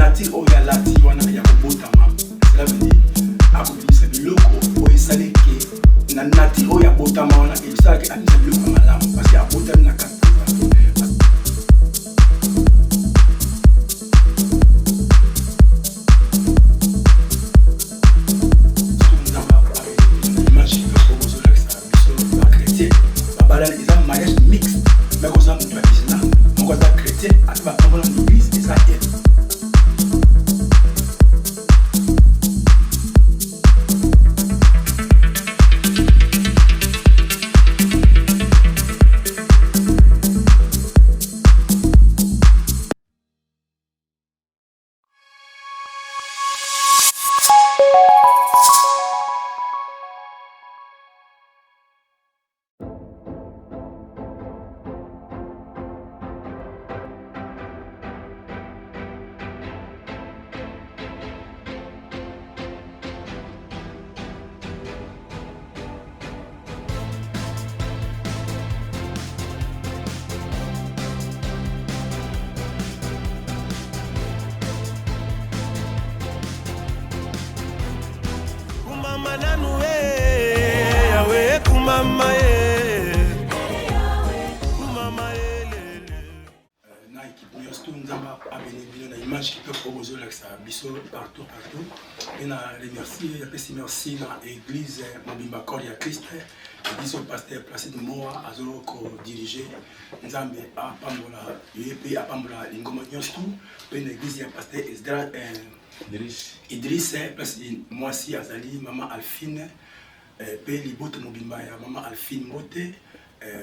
nature oya lati wana ya kobotama cela veut dire akobimisa biloko oyo esaleke na nature oyo ya botama wana ebisalaki abimisa biloko malamu parce que abotami na kati partout. Et na remercier, merci à l'église Mobimba Koria Christ, l'église au pasteur Placide Moa, Azoro ko diriger, Nzambe a Pambola, UEP a Pambola, Lingoma Nyostu, puis l'église a pasteur Idriss, Placide Moisi Azali, Maman Alphine, puis l'ibota Mobimba, Maman Alphine Mote,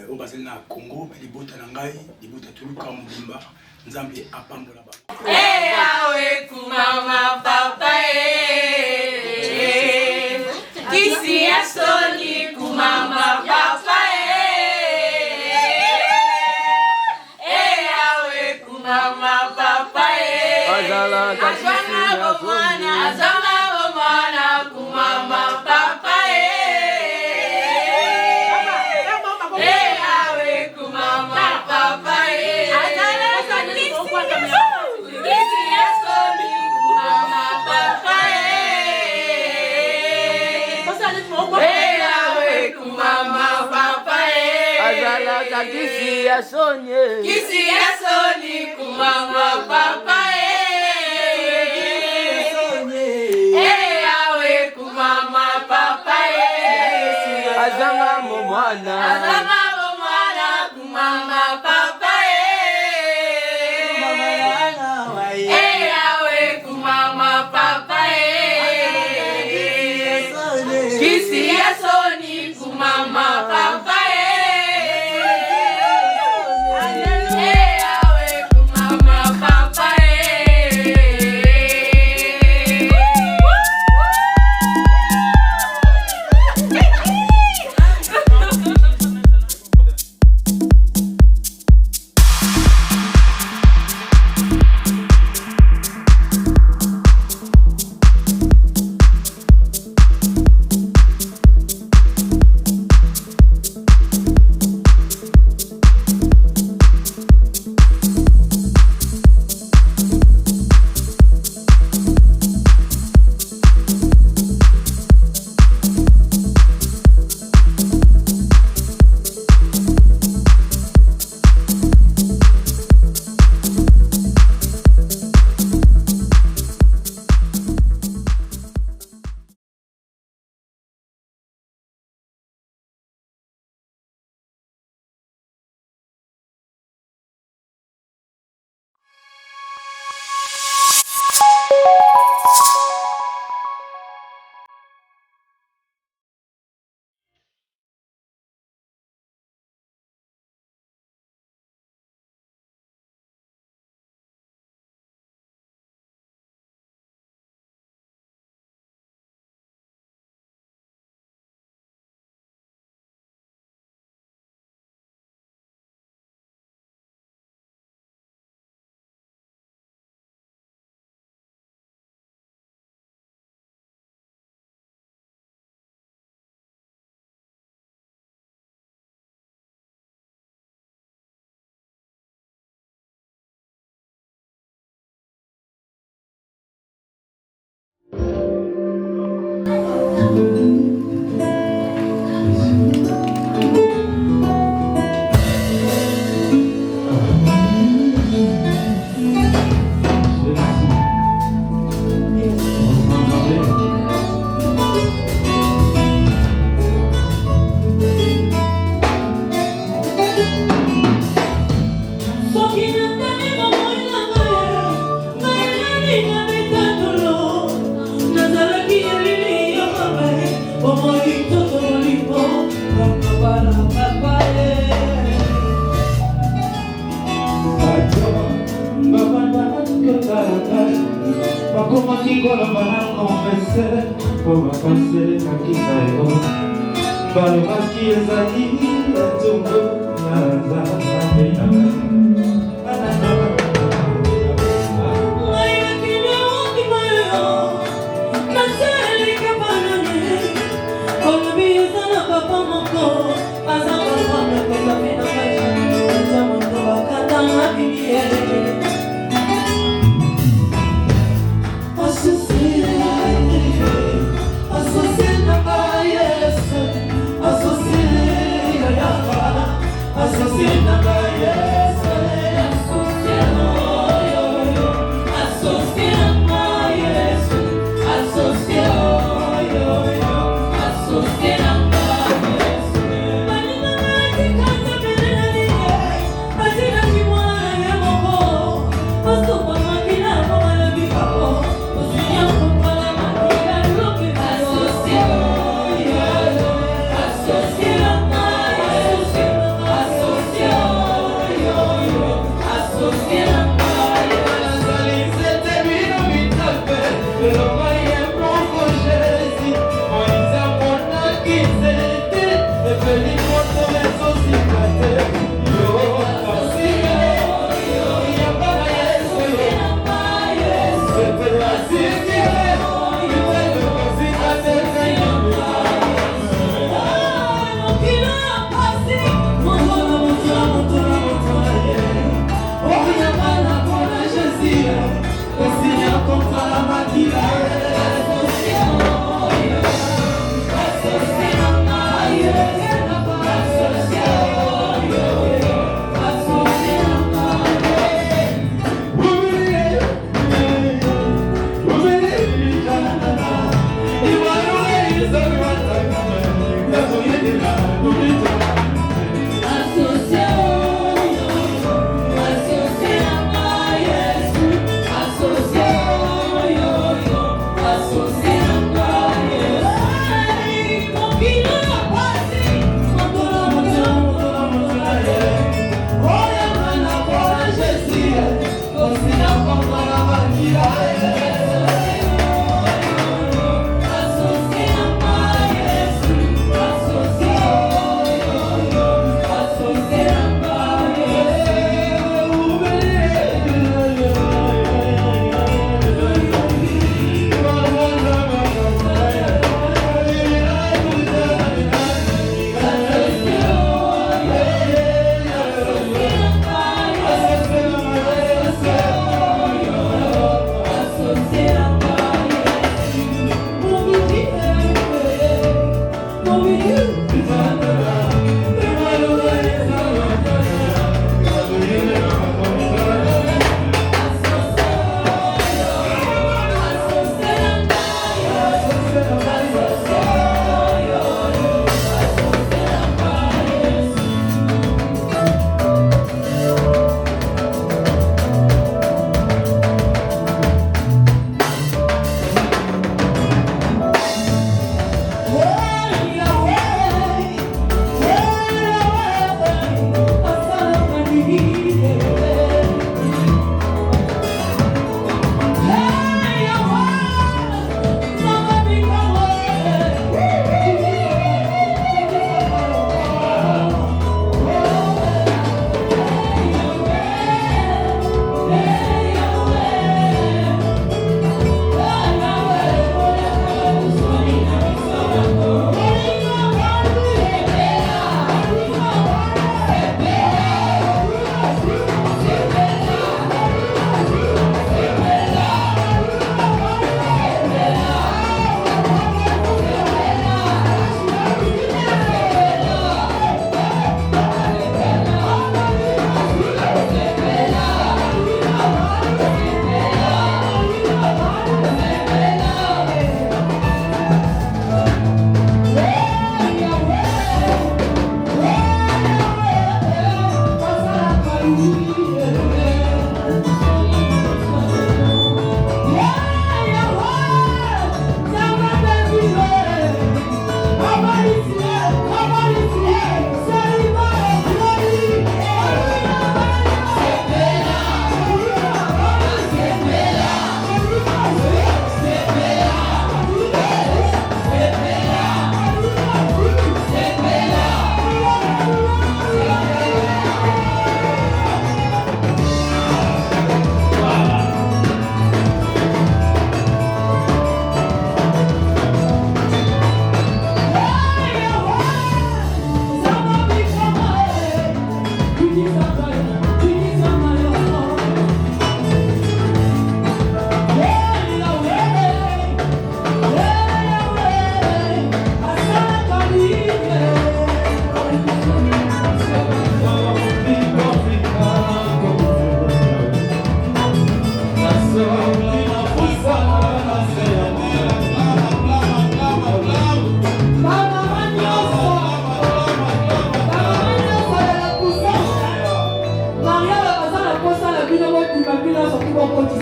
au basé na Congo, puis l'ibota Nangai, l'ibota Tuluka Mobimba, Nzambe a Pambola. Hey, awe kumama papa kisi ya soni kumama papa awe kumama papa azala bomana kumama papa awe kumama papa Kisi ya soni kumama papa awe kumama papa azanga momwana kumama papa awe kumama papa kisi ya soni kumama papa Bakomaki koloba na confesseur po bakanselekaki na yo balobaki ezali etumbu na nzambe na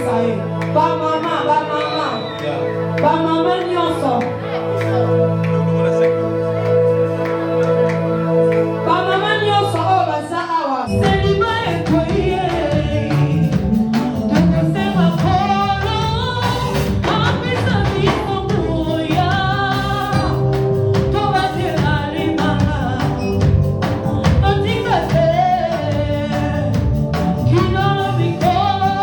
kopesa ye bamama nyonso bamama nyonso oyo baza awa selima ekoye tokosema kolo apesa biso moya tobatela limanga totika te kinolo mikolo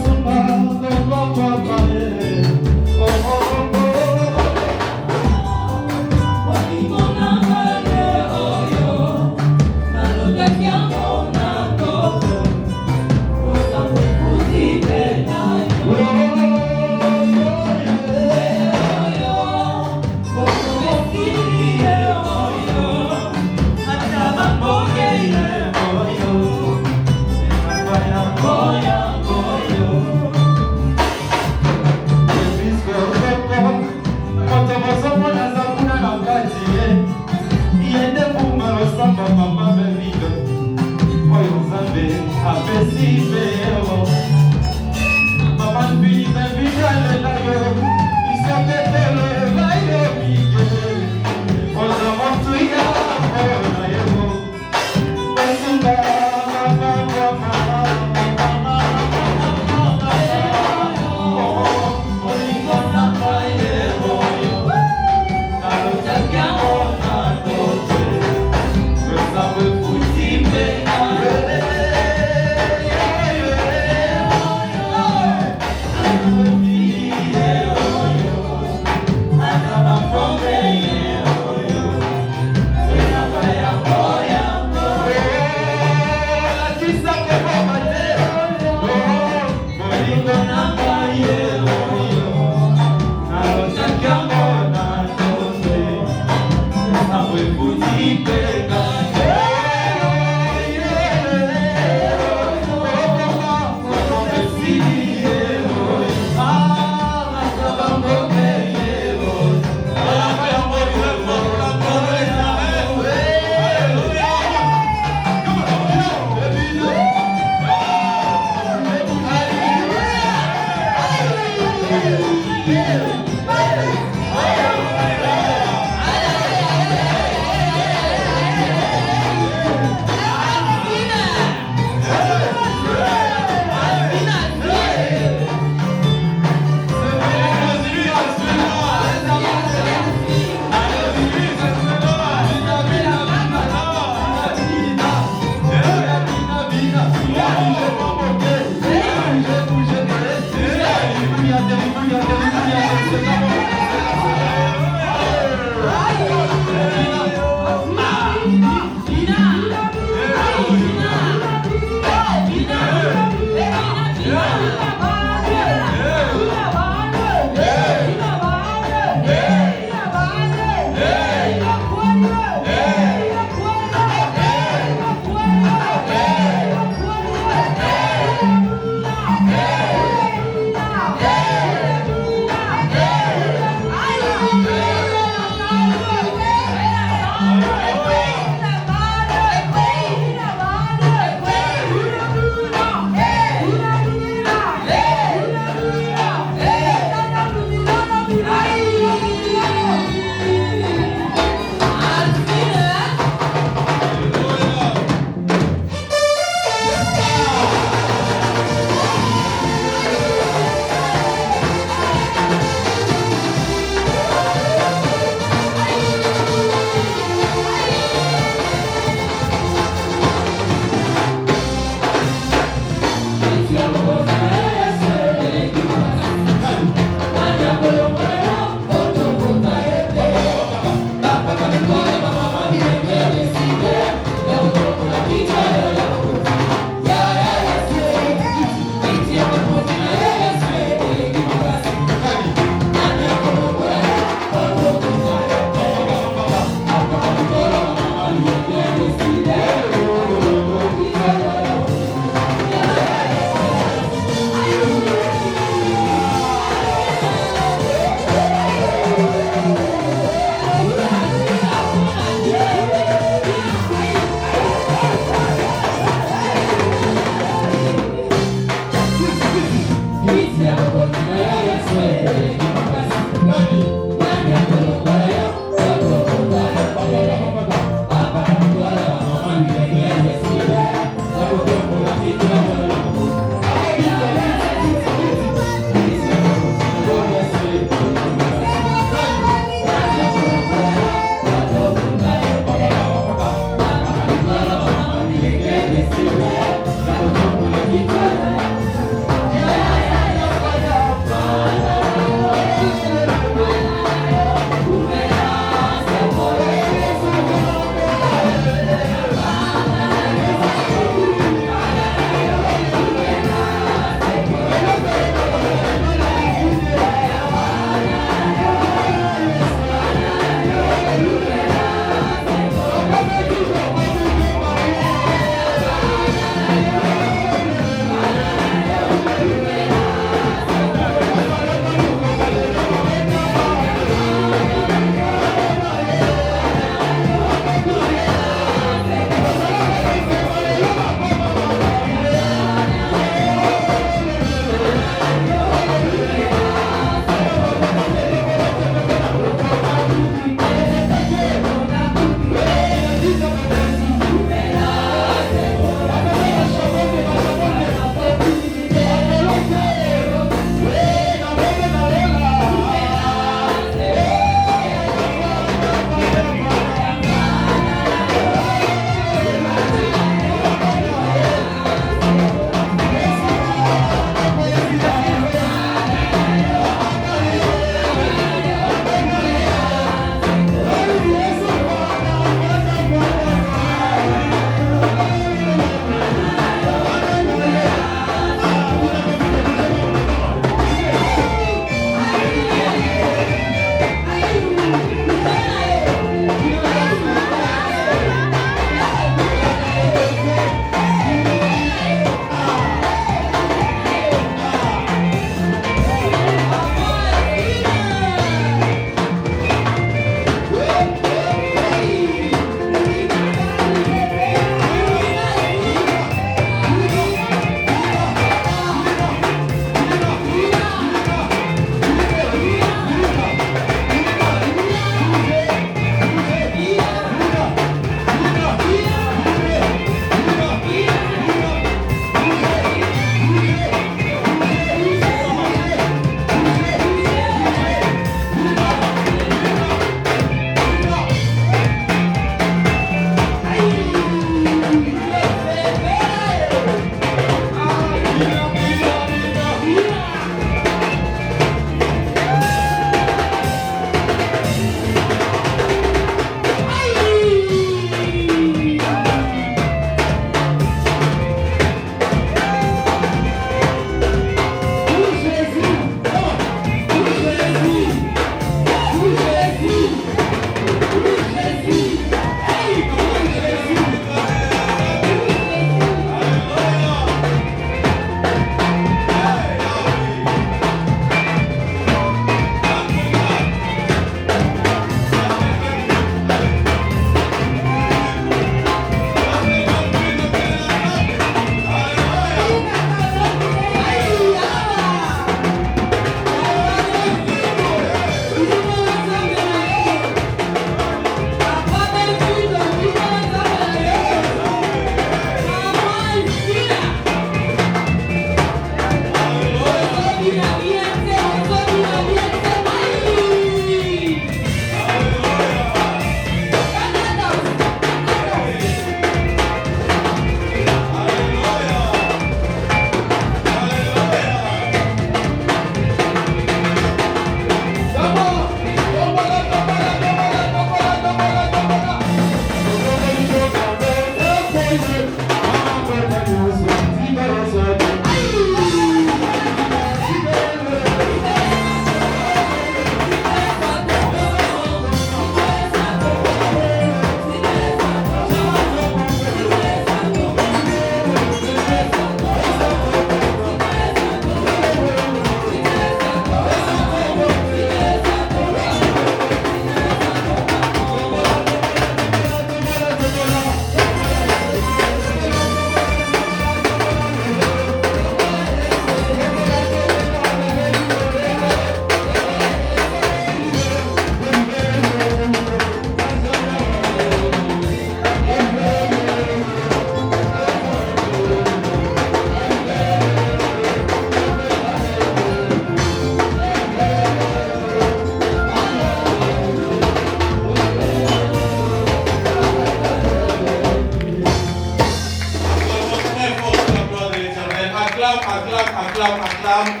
acclame.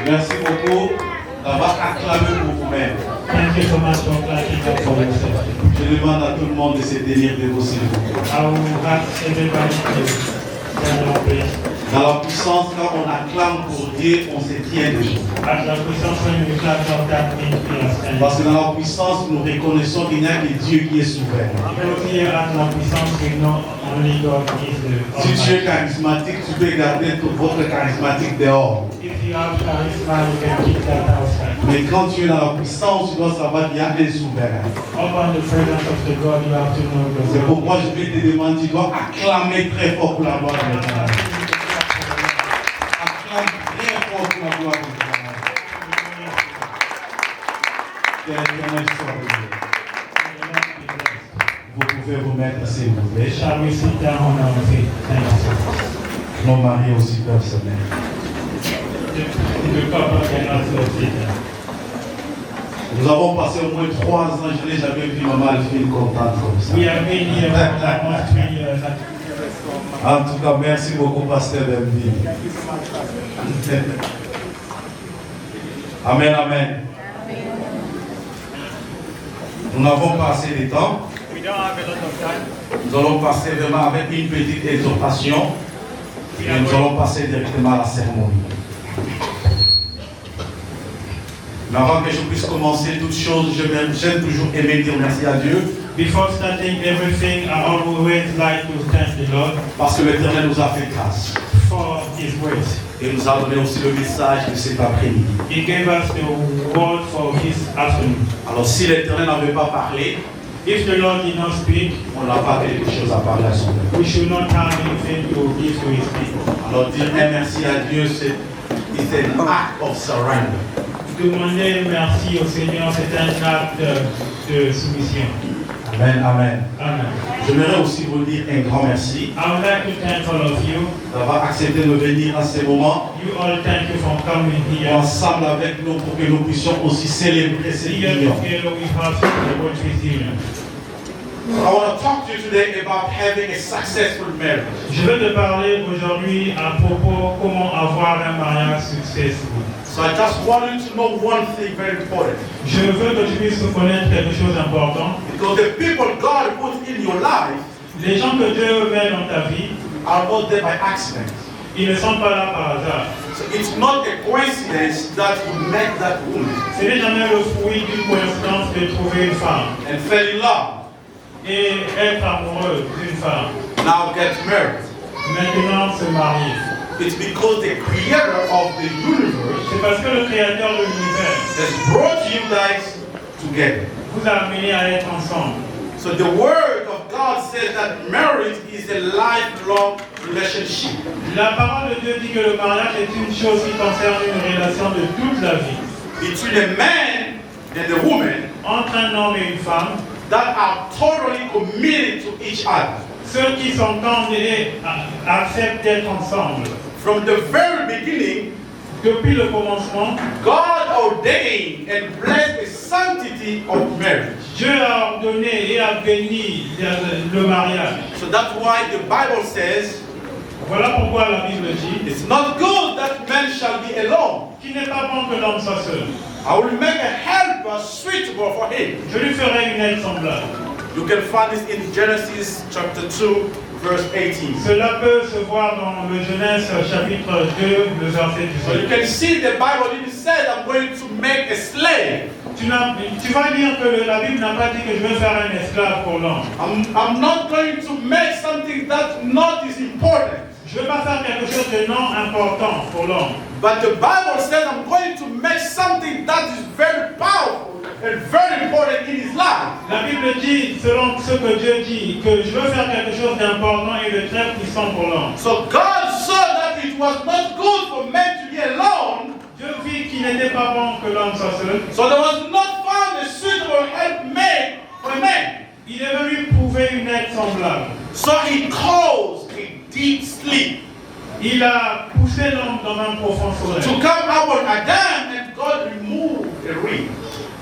Merci beaucoup d'avoir acclamé pour vous-même. Thank you so much for clapping up for yourself. Je demande à tout le monde de se tenir debout, s'il vous plaît. I will ask everybody to stand up, please. Dans la puissance, quand on acclame pour Dieu, on se tient debout. At the puissance, when we clap up, that means we are standing. Parce que dans la puissance, nous reconnaissons qu'il n'y a que Dieu qui est souverain. Because here at la puissance, we know only God is the Si tu es Almighty. charismatique, tu peux garder tout votre charismatique dehors. If you have charisma, you can keep that outside. Mais quand tu es dans la puissance, tu dois savoir qu'il y a un souverain. Upon the presence of the God, you have to know the C'est God. pourquoi je vais te demander, tu dois acclamer très fort pour la gloire de l'Éternel. Acclame très fort pour la gloire de l'Éternel. Que l'Éternel soit béni. Vous pouvez vous mettre, s'il vous plaît. Shall we sit down on our feet? Thank you. Nos maris aussi peuvent se mettre. The couple can also sit down. Nous avons passé au moins 3 ans, je n'ai jamais vu maman Alphine contente comme ça. We have been here for almost 3 years. En tout cas, merci beaucoup, Pasteur Delville. Amen, amen. Nous n'avons pas assez de temps. We don't have a lot of time. Nous allons passer vraiment avec une petite exhortation et nous allons passer directement à la cérémonie. Mais avant que je puisse commencer toute chose, j'aime toujours aimer dire merci à Dieu. Before starting everything, I always like to thank the Lord Parce que l'Éternel nous a fait grâce. for His words. Et nous a donné aussi le message de cet après-midi. He gave us the word for His afternoon. Alors si l'Éternel n'avait pas parlé, If the Lord did not speak, on n'a pas quelque chose à parler à son peuple. we should not have anything to give to His people. Alors dire un merci à Dieu, c'est an act of surrender. Demander merci au Seigneur, c'est un acte de soumission. Amen, amen. Amen. J'aimerais aussi vous dire un grand merci I would like to thank all of you. d'avoir accepté de venir à ce moment You all thank you for coming here. ensemble avec nous pour que nous puissions aussi célébrer cette Here union. together we have the word reunion. I want to talk to you today about having a successful marriage. Je veux te parler aujourd'hui à propos comment avoir un mariage successful. So I just want you to know one thing very important. Je veux que tu puisses connaître quelque chose d'important. Because the people God put in your life Les gens que Dieu met dans ta vie are not there by accident. Ils ne sont pas là par hasard. So it's not a coincidence that you met that woman Ce n'est jamais le fruit d'une coïncidence de trouver une femme and fell in love. et être amoureux d'une femme. Now get married. Maintenant se marier. It's because the creator of the universe C'est parce que le créateur de l'univers has brought you guys together. vous a amené à être ensemble. So the word of God says that marriage is a lifelong relationship. La parole de Dieu dit que le mariage est une chose qui concerne une relation de toute la vie. Between a man and a woman Entre un homme et une femme, that are totally committed to each other. ceux qui s'entendent et acceptent d'être ensemble. From the very beginning, Depuis le commencement, God ordained and blessed the sanctity of marriage. Dieu a ordonné et a béni le mariage. So that's why the Bible says, Voilà pourquoi la Bible dit it's not good that man shall be alone. qu'il n'est pas bon que l'homme soit seul. I will make a helper suitable for him. Je lui ferai une aide semblable. You can find this in Genesis chapter 2, verse 18. Cela peut se voir dans le Genèse chapitre 2, le verset So you 18. can see the Bible didn't say I'm going to make a slave. Tu vas dire que la Bible n'a pas dit que je vais faire un esclave pour l'homme. I'm not going to make something that not is important. Je ne vais pas faire quelque chose de non important pour l'homme. But the Bible says I'm going to make something that is very powerful and very important in his life. La Bible dit, selon ce que Dieu dit, que je veux faire quelque chose d'important et de très puissant pour l'homme. So God saw that it was not good for men to be alone. Dieu vit qu'il n'était pas bon que l'homme soit seul. So there was not found a suitable helpmate for a man. Il est venu prouver une aide semblable. So he caused a deep sleep Il a poussé l'homme dans un profond to sommeil. come upon Adam, and God removed the ring.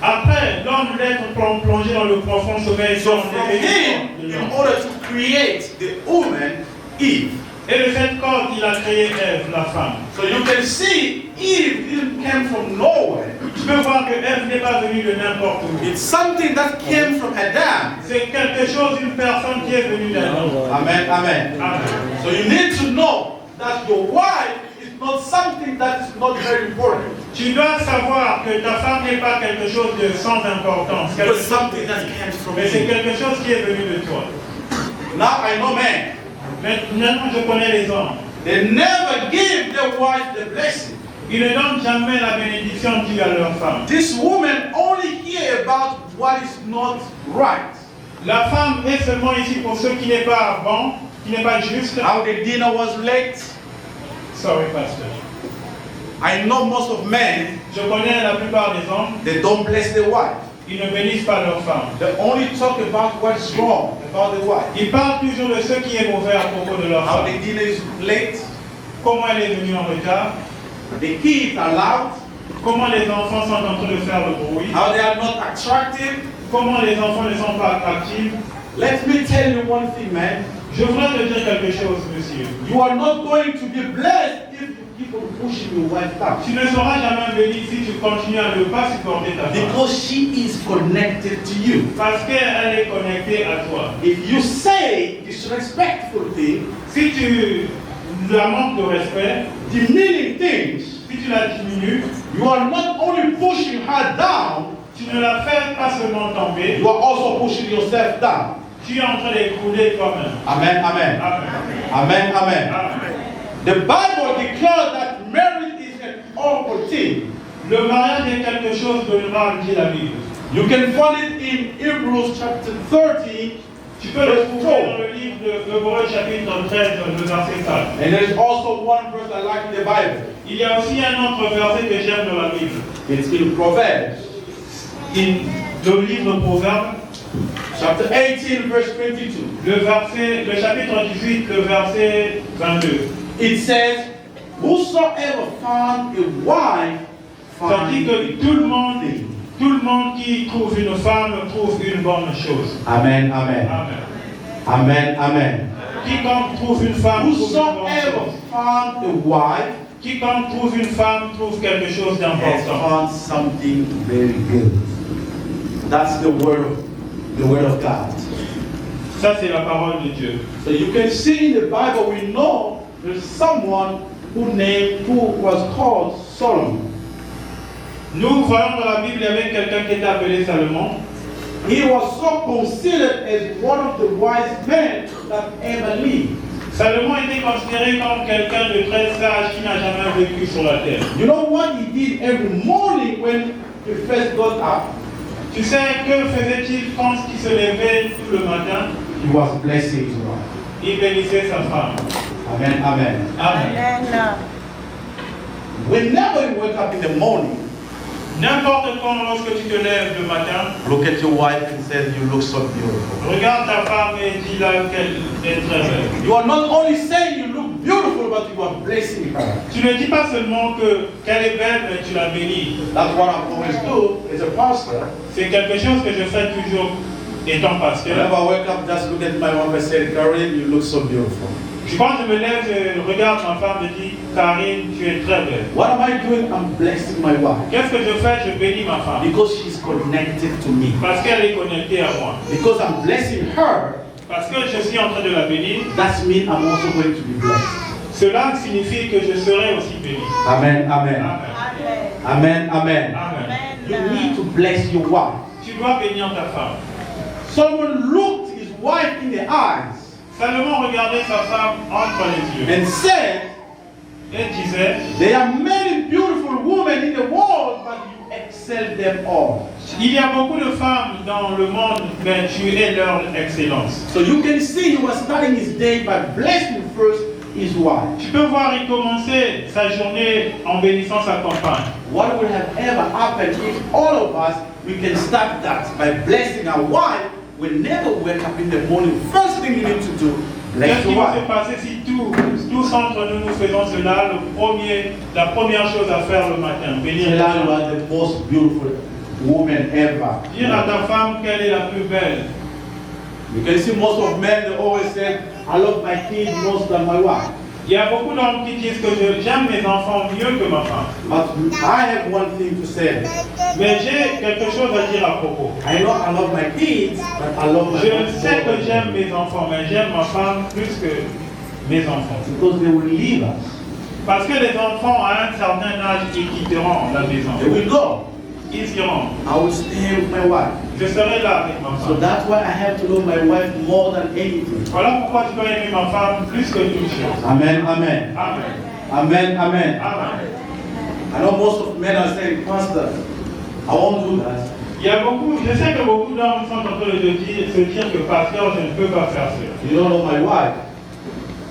Après, l'homme l'être plongé dans le profond sommeil. So from him, in order to create the woman, Eve. Et de cette corde, il a créé Ève, la femme. So you can see Eve didn't come from nowhere. Tu peux voir que Ève n'est pas venue de n'importe où. It's something that came from Adam. C'est quelque chose, une personne qui est venue d'Adam. Amen, amen. Amen. So you need to know that your wife is not something that is not very important. Tu dois savoir que ta femme n'est pas quelque chose de sans importance. But something that comes from Mais c'est you. quelque chose qui est venu de toi. Now I know men. Maintenant, je connais les hommes. They never give their wife the blessing. Ils ne donnent jamais la bénédiction due à leur femme. This woman only hear about what is not right. La femme est seulement ici pour ce qui n'est pas bon, qui n'est pas juste. How the dinner was late. Sorry, pastor. I know most of men, Je connais la plupart des hommes, they don't bless their wife. ils ne bénissent pas leur femme. They only talk about what's wrong about the wife. Ils parlent toujours de ce qui est mauvais à propos de leur How femme. the dinner is late. Comment elle est venue en retard, The kids are loud. comment les enfants sont en train de faire le bruit, How they are not attractive. comment les enfants ne sont pas attractifs. Let me tell you one thing, man. Je voudrais te dire quelque chose, monsieur. You are not going to be blessed if you keep on pushing your wife down. Tu ne seras jamais béni si tu continues à ne pas supporter ta femme. Because she is connected to you. Parce qu'elle est connectée à toi. If you say disrespectful things, Si tu la manques de respect, demeaning things, si tu la diminues, you are not only pushing her down, tu ne la fais pas seulement tomber, you are also pushing yourself down. tu es en train d'écrouler toi-même. Amen, amen. Amen. Amen, amen. Amen. The Bible declares that marriage is an awful thing. Le mariage est quelque chose de grave, dit la Bible. You can find it in Hebrews chapter 13. Tu peux le trouver dans le livre de Hébreux chapitre 13, le verset 4. And there's also one verse I like in the Bible. Il y a aussi un autre verset que j'aime dans la Bible. It's in Proverbs Le livre de Proverbes, chapter 18, verse 22. le chapitre 18, le verset 22. It says, whosoever found a wife Ça dit finds que a tout le good monde thing. Tout le monde qui trouve une femme trouve une bonne chose. Amen, amen. Amen. Amen, amen. Quiconque trouve une femme trouve une bonne Whosoever chose. found a wife Quiconque trouve une femme trouve quelque chose has d'important. found something very good. That's the word of God. Ça, c'est la parole de Dieu. So you can see in the Bible, we know there's someone who was called Solomon. Nous croyons dans la Bible, il y avait quelqu'un qui était appelé Salomon. He was so considered as one of the wise men that ever lived. Salomon était considéré comme quelqu'un de très sage qui n'a jamais vécu sur la terre. You know what he did every morning when he first got up? Tu sais, que faisait-il quand il se levait tout le matin? He was blessing his wife. Il bénissait sa femme. Amen, amen. Amen. Whenever you wake up in the morning, N'importe quand, lorsque tu te lèves le matin, look at your wife and say, you look so beautiful. regarde ta femme et dis-la qu'elle est très belle. You are not only saying you look beautiful, but you are blessing her. Tu ne dis pas seulement qu'elle est belle, mais tu la bénis. That's what I always do as a pastor. C'est quelque chose que je fais toujours étant pasteur. Whenever I wake up, just look at my wife and say, Caroline, you look so beautiful. Quand je me lève, je regarde ma femme et dis, Karine, tu es très belle. What am I doing? I'm blessing my wife. Qu'est-ce que je fais? Je bénis ma femme. Because she's connected to me. Parce qu'elle est connectée à moi. Because I'm blessing her, Parce que je suis en train de la bénir. that means I'm also going to be blessed. Cela signifie que je serai aussi béni. Amen, amen. Amen. Amen, amen. Amen. You need to bless your wife. Tu dois bénir ta femme. Someone looked his wife in the eyes Salomon regardait sa femme entre les yeux and said, et disait, there are many beautiful women in the world, but you excel them all. il y a beaucoup de femmes dans le monde, mais tu es leur excellence. So you can see he was starting his day by blessing first his wife. Tu peux voir, il commençait sa journée en bénissant sa compagne. What would have ever happened if all of us, we can start that by blessing our wife? We never wake up in the morning. First thing you need to do, bless Qu'est-ce qui your va se wife. passer si tous entre nous faisons cela? La première chose à faire le matin, bénir Tell ta her you femme. are the most beautiful woman ever. Dire à ta femme qu'elle est la plus belle. You can see most of men, they always say, I love my kids more than my wife. Il y a beaucoup d'hommes qui disent que j'aime mes enfants mieux que ma femme. But I have one thing to say. Mais j'ai quelque chose à dire à propos. I know I love my kids, but I love my Je wife sais more que than j'aime them. mes enfants, mais j'aime ma femme plus que mes enfants. Because they will leave us. Parce que les enfants, à un certain âge, ils quitteront la maison. They will go. Ils iront. I will stay with my wife. Je serai là avec ma So femme. that's why I have to love my wife more than anything. Voilà pourquoi je dois aimer ma femme plus que toute chose. Amen, amen. Amen. Amen, amen. Amen. I know most of men are saying, Pastor, I won't do that. Il y a beaucoup, je sais que beaucoup d'hommes sont en train de se dire que pasteur, je ne peux pas faire cela. You don't know my wife.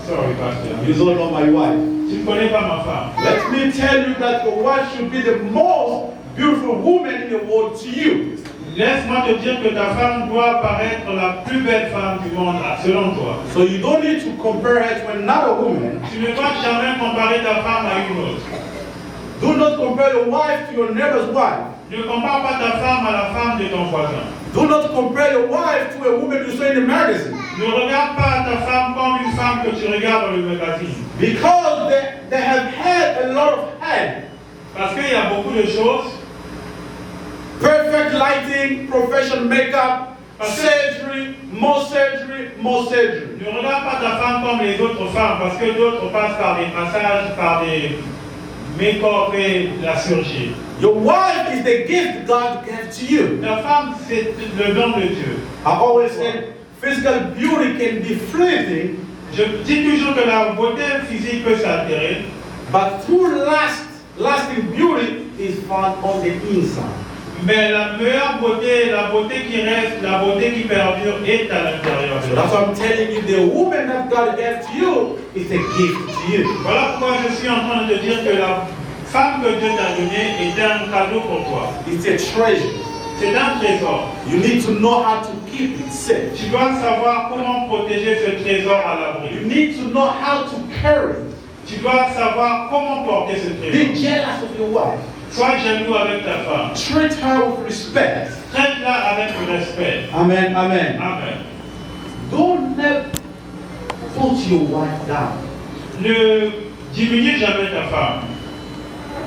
Sorry, pasteur. You don't know my wife. Tu ne connais pas ma femme. Let me tell you that your wife should be the most beautiful woman in the world to you. Laisse-moi te dire que ta femme doit paraître la plus belle femme du monde, selon toi. So you don't need to compare her to another woman. Tu ne dois jamais comparer ta femme à une autre. Do not compare your wife to your neighbor's wife. Ne compare pas ta femme à la femme de ton voisin. Do not compare your wife to a woman you saw in the magazine. Ne regarde pas ta femme comme une femme que tu regardes dans le magazine. Because they have had a lot of help. Parce qu'il y a beaucoup de choses. Perfect lighting, professional makeup, surgery, more surgery, more surgery. Ne regarde pas ta femme comme les autres femmes, parce que d'autres passent par des massages, par des make-up et la chirurgie. Your wife is the gift God gave to you. Ta femme, c'est le don de Dieu. I always said physical beauty can be fleeting, Je dis toujours que la beauté physique peut s'altérer, but true lasting beauty is found on the inside. mais la meilleure beauté, la beauté qui reste, la beauté qui perdure est à l'intérieur de So that's l'homme. why I'm telling you, the woman that God gave to you is a gift to you. Voilà pourquoi je suis en train de te dire que la femme que Dieu t'a donnée est un cadeau pour toi. It's a treasure. C'est un trésor. You need to know how to keep it safe. Tu dois savoir comment protéger ce trésor à l'abri. You need to know how to carry it. Tu dois savoir comment porter ce Be trésor. jealous of your wife. Sois jaloux avec ta femme. Treat her with respect. Traite-la avec respect. Amen, amen. Amen. Don't let put your wife down. Ne diminue jamais ta femme.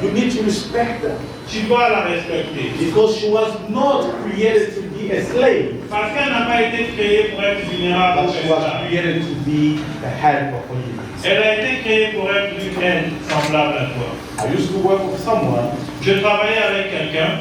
You need to respect her. Tu dois la respecter. Because she was not created to be a slave, Parce qu'elle n'a pas été créée pour être vulnérable but ou she was esclave. created to be a helper for you. Elle a été créée pour être une aide semblable à toi. I used to work with someone. Je travaillais avec quelqu'un.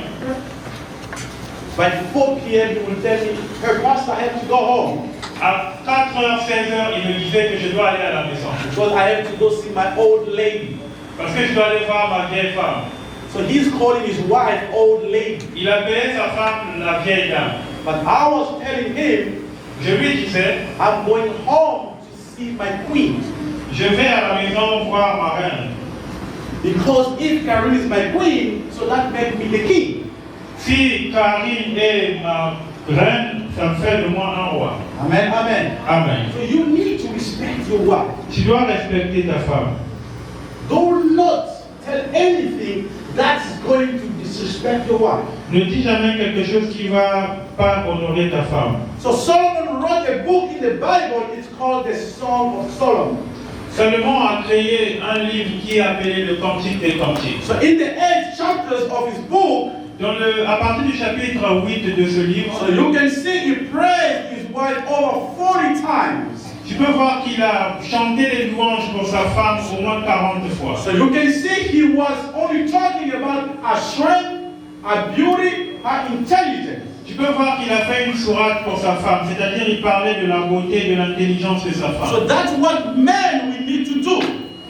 By 4 p.m. he will tell me, "Hey, Pastor, I have to go home À 4h, 16h, il me disait que je dois aller à la maison. because I have to go see my old lady." Parce que je dois aller voir ma vieille femme. So he's calling his wife old lady. Il appelait sa femme la vieille dame. But I was telling him, Je lui disais, I'm going home to see my queen. je vais à la maison voir ma reine. Because if Karen is my queen, so that makes me the king. Si Karine est ma reine, ça me fait de moi un roi. Amen, amen. Amen. So you need to respect your wife. Tu dois respecter ta femme. Do not tell anything that's going to disrespect your wife. Ne dis jamais quelque chose qui va pas honorer ta femme. So Solomon wrote a book in the Bible, it's called the Song of Solomon. Salomon a créé un livre qui est appelé le Cantique des Cantiques. So in the 8 chapters of his book, À partir du chapitre 8 de ce livre, so you can see he praised his wife over 40 times. tu peux voir qu'il a chanté les louanges pour sa femme au moins 40 fois. So you can see he was only talking about her strength, her beauty, her intelligence. Tu peux voir qu'il a fait une sourate pour sa femme, c'est-à-dire il parlait de la beauté, de l'intelligence de sa femme. So that's what men we need to do.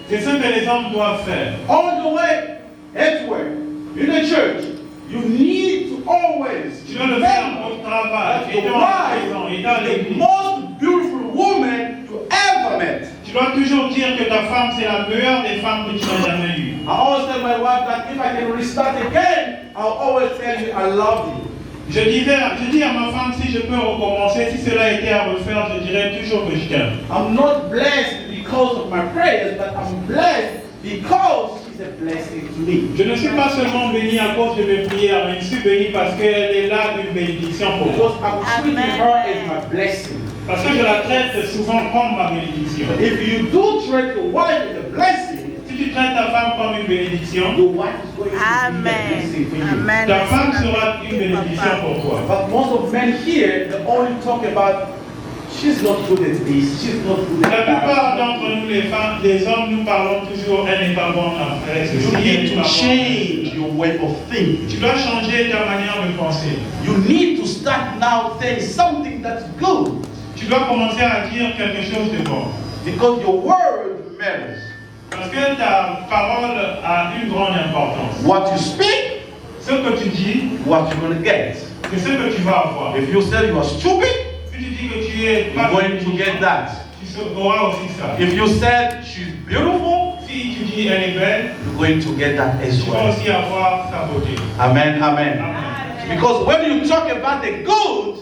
C'est ce que les hommes doivent faire. All the way everywhere in the church, you need to always Tu dois le faire remember au travail, that et your dans la wife maison, et dans is the l'église. most beautiful woman you ever met. Tu dois toujours dire que ta femme c'est la meilleure des femmes que tu n'as jamais eues. I always tell my wife that if I can restart again, I'll always tell you I love you. Je dis à ma femme, si je peux recommencer, si cela était à refaire, je dirais toujours que je t'aime. I'm not blessed because of my prayers, but I'm blessed because she's a blessing to me. Je ne suis pas seulement béni à cause de mes prières, mais je suis béni parce qu'elle est là d'une bénédiction pour moi. Because I'm treating her as my blessing. Parce que je la traite souvent comme ma bénédiction. If you do treat your wife as a blessing, Si tu traites ta femme comme une bénédiction, your wife is going to be a blessing for you. ta femme sera une bénédiction pour toi. But most of men here, they only talk about she's not good at this, she's not good La at that. plupart d'entre nous, les femmes, les hommes, nous parlons toujours, elle n'est pas bonne à faire You ceci, elle need n'est to pas bonne. change your way of thinking. Tu dois changer ta manière de penser. You need to start now saying something that's good. Tu dois commencer à dire quelque chose de bon. Because your word matters. Parce que ta parole a une grande importance. What you speak, Ce que tu dis, what you're going to get. c'est ce que tu vas avoir. If you say you are stupid, Si tu dis que tu es you're pas going to get that. tu auras aussi ça. If you said she's beautiful, Si tu dis elle est belle, you're going to get that as tu vas well. aussi avoir sa beauté. Amen, amen. Amen. Because when you talk about the good,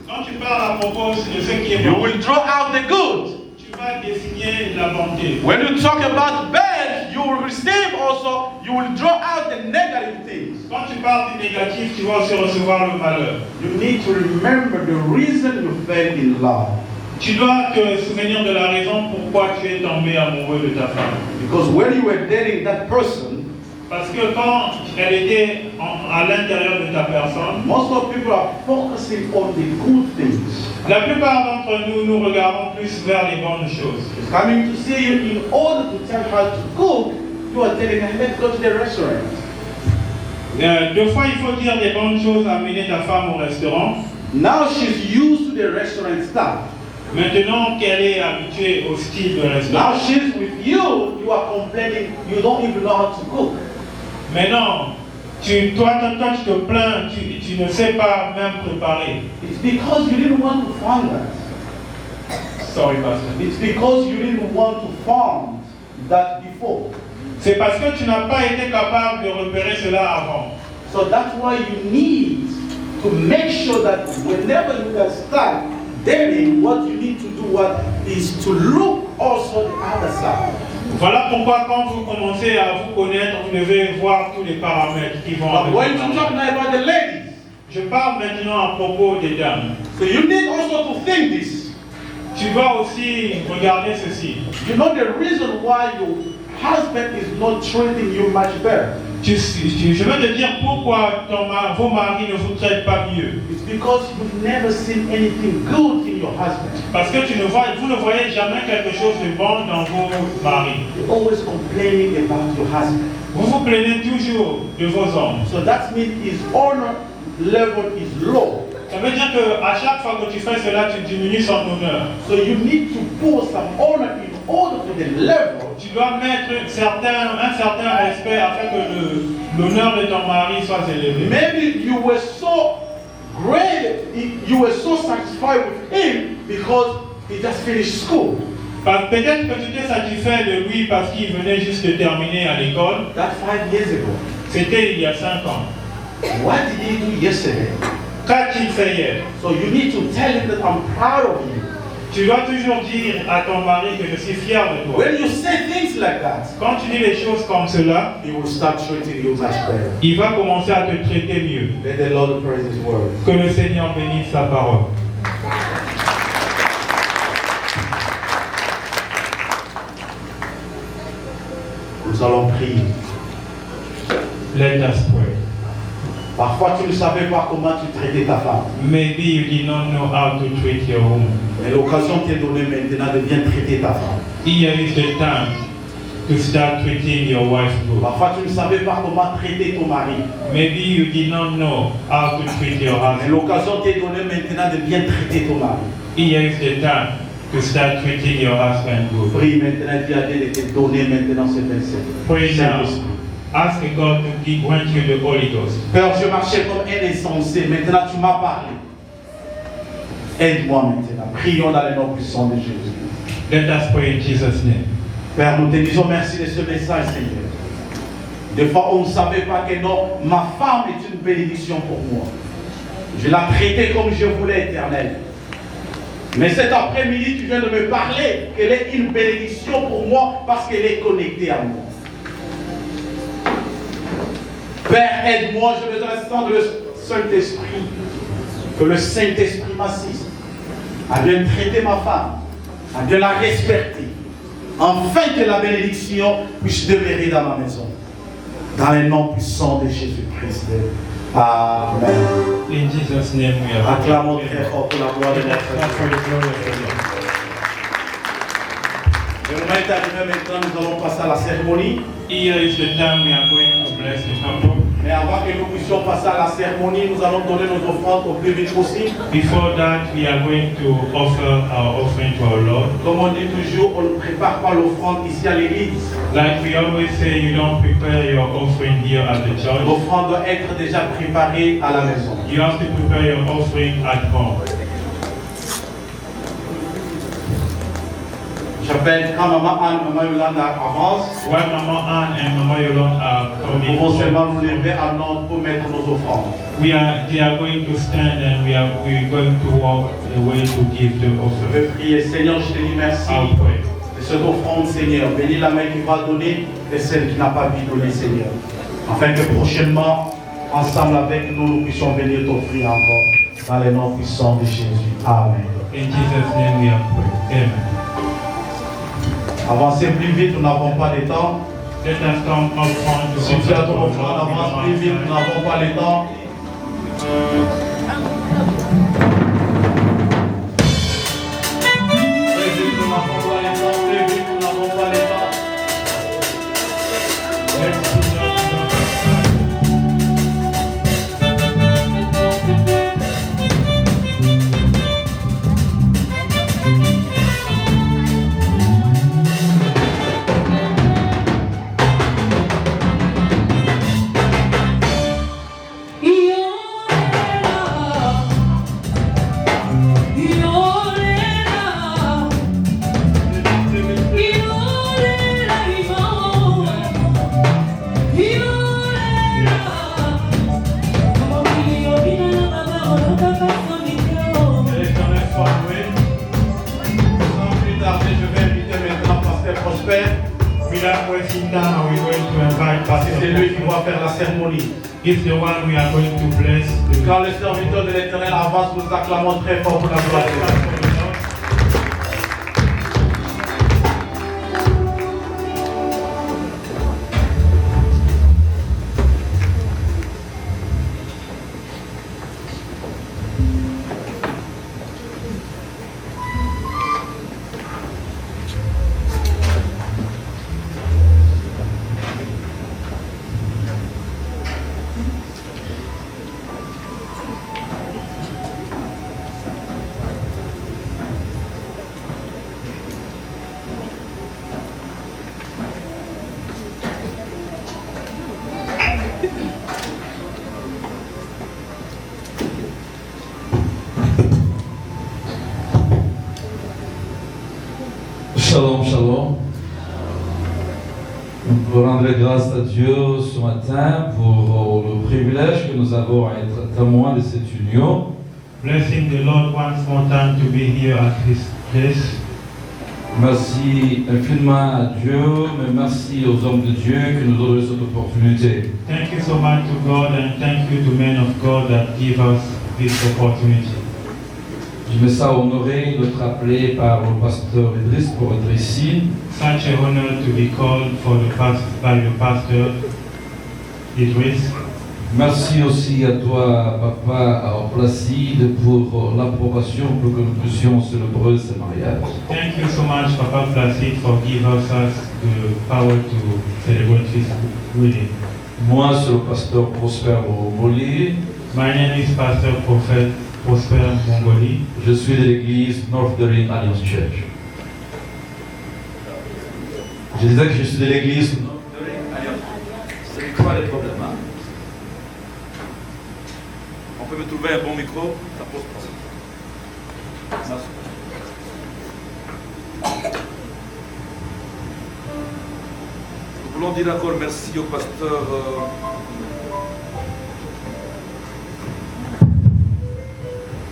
Quand tu parles à propos de ce qui est you bon, will draw out the good. tu vas désigner la bonté. When you talk about bad, you will receive also, you will draw out the negative things. Quand tu parles du négatif, tu vas aussi recevoir le malheur. You need to remember the reason you fell in love. Tu dois te souvenir de la raison pourquoi tu es tombé amoureux de ta femme. Because when you were dating that person, Parce que quand elle était à l'intérieur de ta personne, most of people are focusing on the good things. la plupart d'entre nous, nous regardons plus vers les bonnes choses. Coming to see you, in order to tell her to cook, you are telling her, let's go to the restaurant. Deux fois, il faut dire des bonnes choses à amener ta femme au restaurant. Now she's used to the restaurant stuff. Maintenant qu'elle est habituée au style de restaurant. Now she's with you, you are complaining, you don't even know how to cook. Maintenant, toi, tu te plains, tu ne sais pas même préparer. It's because you didn't want to farm that. Sorry, Pastor. It's because you didn't want to farm that before. C'est parce que tu n'as pas été capable de repérer cela avant. So that's why you need to make sure that whenever you can start dating, what you need to do is to look also the other side. Voilà pourquoi quand vous commencez à vous connaître, vous devez voir tous les paramètres qui vont I'm avec going le to talk mariage. now about the ladies. Je parle maintenant à propos des dames. So you need also to think this. Tu dois aussi regarder ceci. You know the reason why you husband is not treating you much better. Je veux te dire pourquoi vos maris ne vous traitent pas mieux. It's because you've never seen anything good in your husband. Parce que vous ne voyez jamais quelque chose de bon dans vos maris. You're always complaining about your husband. Vous vous plaignez toujours de vos hommes. So that means his honor level is low. Ça veut dire qu'à chaque fois que tu fais cela, tu diminues son honneur. So you need to pour some honor in order for the level. Tu dois mettre un certain respect afin que l'honneur de ton mari soit élevé. Maybe you were so great, you were so satisfied with him because he just finished school. Peut-être que tu t'es satisfait de lui parce qu'il venait juste de terminer à l'école. That's 5 years ago. C'était il y a 5 ans. What did he do yesterday? Qu'a-t-il fait hier? So you need to tell him that I'm proud of you. Tu dois toujours dire à ton mari que je suis fier de toi. When you say things like that, Quand tu dis les choses comme cela, he will start treating you much better. il va commencer à te traiter mieux. Let the Lord praise his word. Que le Seigneur bénisse sa parole. Nous allons prier. Let us pray. Parfois, tu ne savais pas comment tu traitais ta femme. Maybe you did not know how to treat your woman. Mais l'occasion t'est donnée maintenant de bien traiter ta femme. Here is the time to start treating your wife good. Parfois, tu ne savais pas comment traiter ton mari. Maybe you did not know how to treat your Mais husband. l'occasion t'est donnée maintenant de bien traiter ton mari. Here is the time to start treating your husband good. Prie maintenant, dis à Dieu de te donner maintenant ce verset. Pray now. Ask God to grant you the Holy Ghost. Père, je marchais comme un insensé. Maintenant, tu m'as parlé. Aide-moi maintenant. Prions dans le nom puissant de Jésus. Let us pray in Jesus' name. Père, nous te disons merci de ce message, Seigneur. Des fois, on ne savait pas que non, ma femme est une bénédiction pour moi. Je la traitais comme je voulais, Éternel. Mais cet après-midi, tu viens de me parler qu'elle est une bénédiction pour moi parce qu'elle est connectée à moi. Père, aide-moi, je besoin de le Saint-Esprit. Que le Saint-Esprit m'assiste à bien traiter ma femme, à bien la respecter, afin que la bénédiction puisse demeurer dans ma maison. Dans le nom puissant de Jésus-Christ. Amen. In Jesus' name we are. Acclamons très fort pour la gloire de notre Seigneur. Le moment est arrivé maintenant, nous allons passer à la cérémonie. Here is the time we are going to bless the couple. Mais avant que nous puissions passer à la cérémonie, nous allons donner nos offrandes au plus vite possible. Before that, we are going to offer our offering to our Lord. Comme on dit toujours, on ne prépare pas l'offrande ici à l'église. Like we always say, you don't prepare your offering here at the church. L'offrande doit être déjà préparée à la maison. You have to prepare your offering at home. J'appelle quand Maman Anne, Maman Yolanda avance. While Mama Anne and Mama Yolanda are Nous coming, pouvons seulement nous lever à l'ordre pour mettre nos offrandes. they are going to stand and we're going to walk away to give the Je offering. veux prier, Seigneur, je te dis merci I'll pray. de cette offrande, Seigneur. Bénis la main qui va donner et celle qui n'a pas pu donner, Seigneur. Afin que prochainement, ensemble avec nous, nous puissions venir t'offrir encore. Dans le nom puissant de Jésus. Amen. In Jesus' name we are praying. Amen. Avancez plus vite, nous n'avons pas de temps. Let us come up front to Si tu as offer ton to our offrande, Lord. avance plus vite, nous n'avons pas le temps. Plus vite, nous n'avons pas le temps. Plus vite, nous n'avons pas le temps. Sans plus tarder, je vais inviter maintenant Pasteur Prosper. Without wasting time, we're going to invite Pastor. C'est lui qui va faire la cérémonie. He's the one we are going to bless. Quand le serviteur de l'Éternel avance, nous acclamons très fort pour la gloire de Dieu. Shalom, shalom. Vous rendrez grâce à Dieu ce matin pour le privilège que nous avons à être témoins de cette union. Blessing the Lord once more time to be here at His place. Merci infiniment à Dieu, mais merci aux hommes de Dieu qui nous donnent cette opportunité. Thank you so much to God and thank you to men of God that give us this opportunity. Je me sens honoré d'être appelé par le pasteur Idriss pour être ici. Such a honor to be called by the pastor Idriss. Merci aussi à toi, Papa Placide, pour l'approbation pour que nous puissions célébrer ce mariage. Thank you so much, Papa Placide, for giving us the power to celebrate this wedding. Moi, c'est le pasteur Prosper Mongoli. My name is Pastor Prosper Mongoli. Je suis de l'église Northern Alliance Church. Je disais que je suis de l'église Northern Alliance. C'est quoi le problème? On peut me trouver un bon micro, ça pose problème. Merci. Nous voulons dire encore merci au pasteur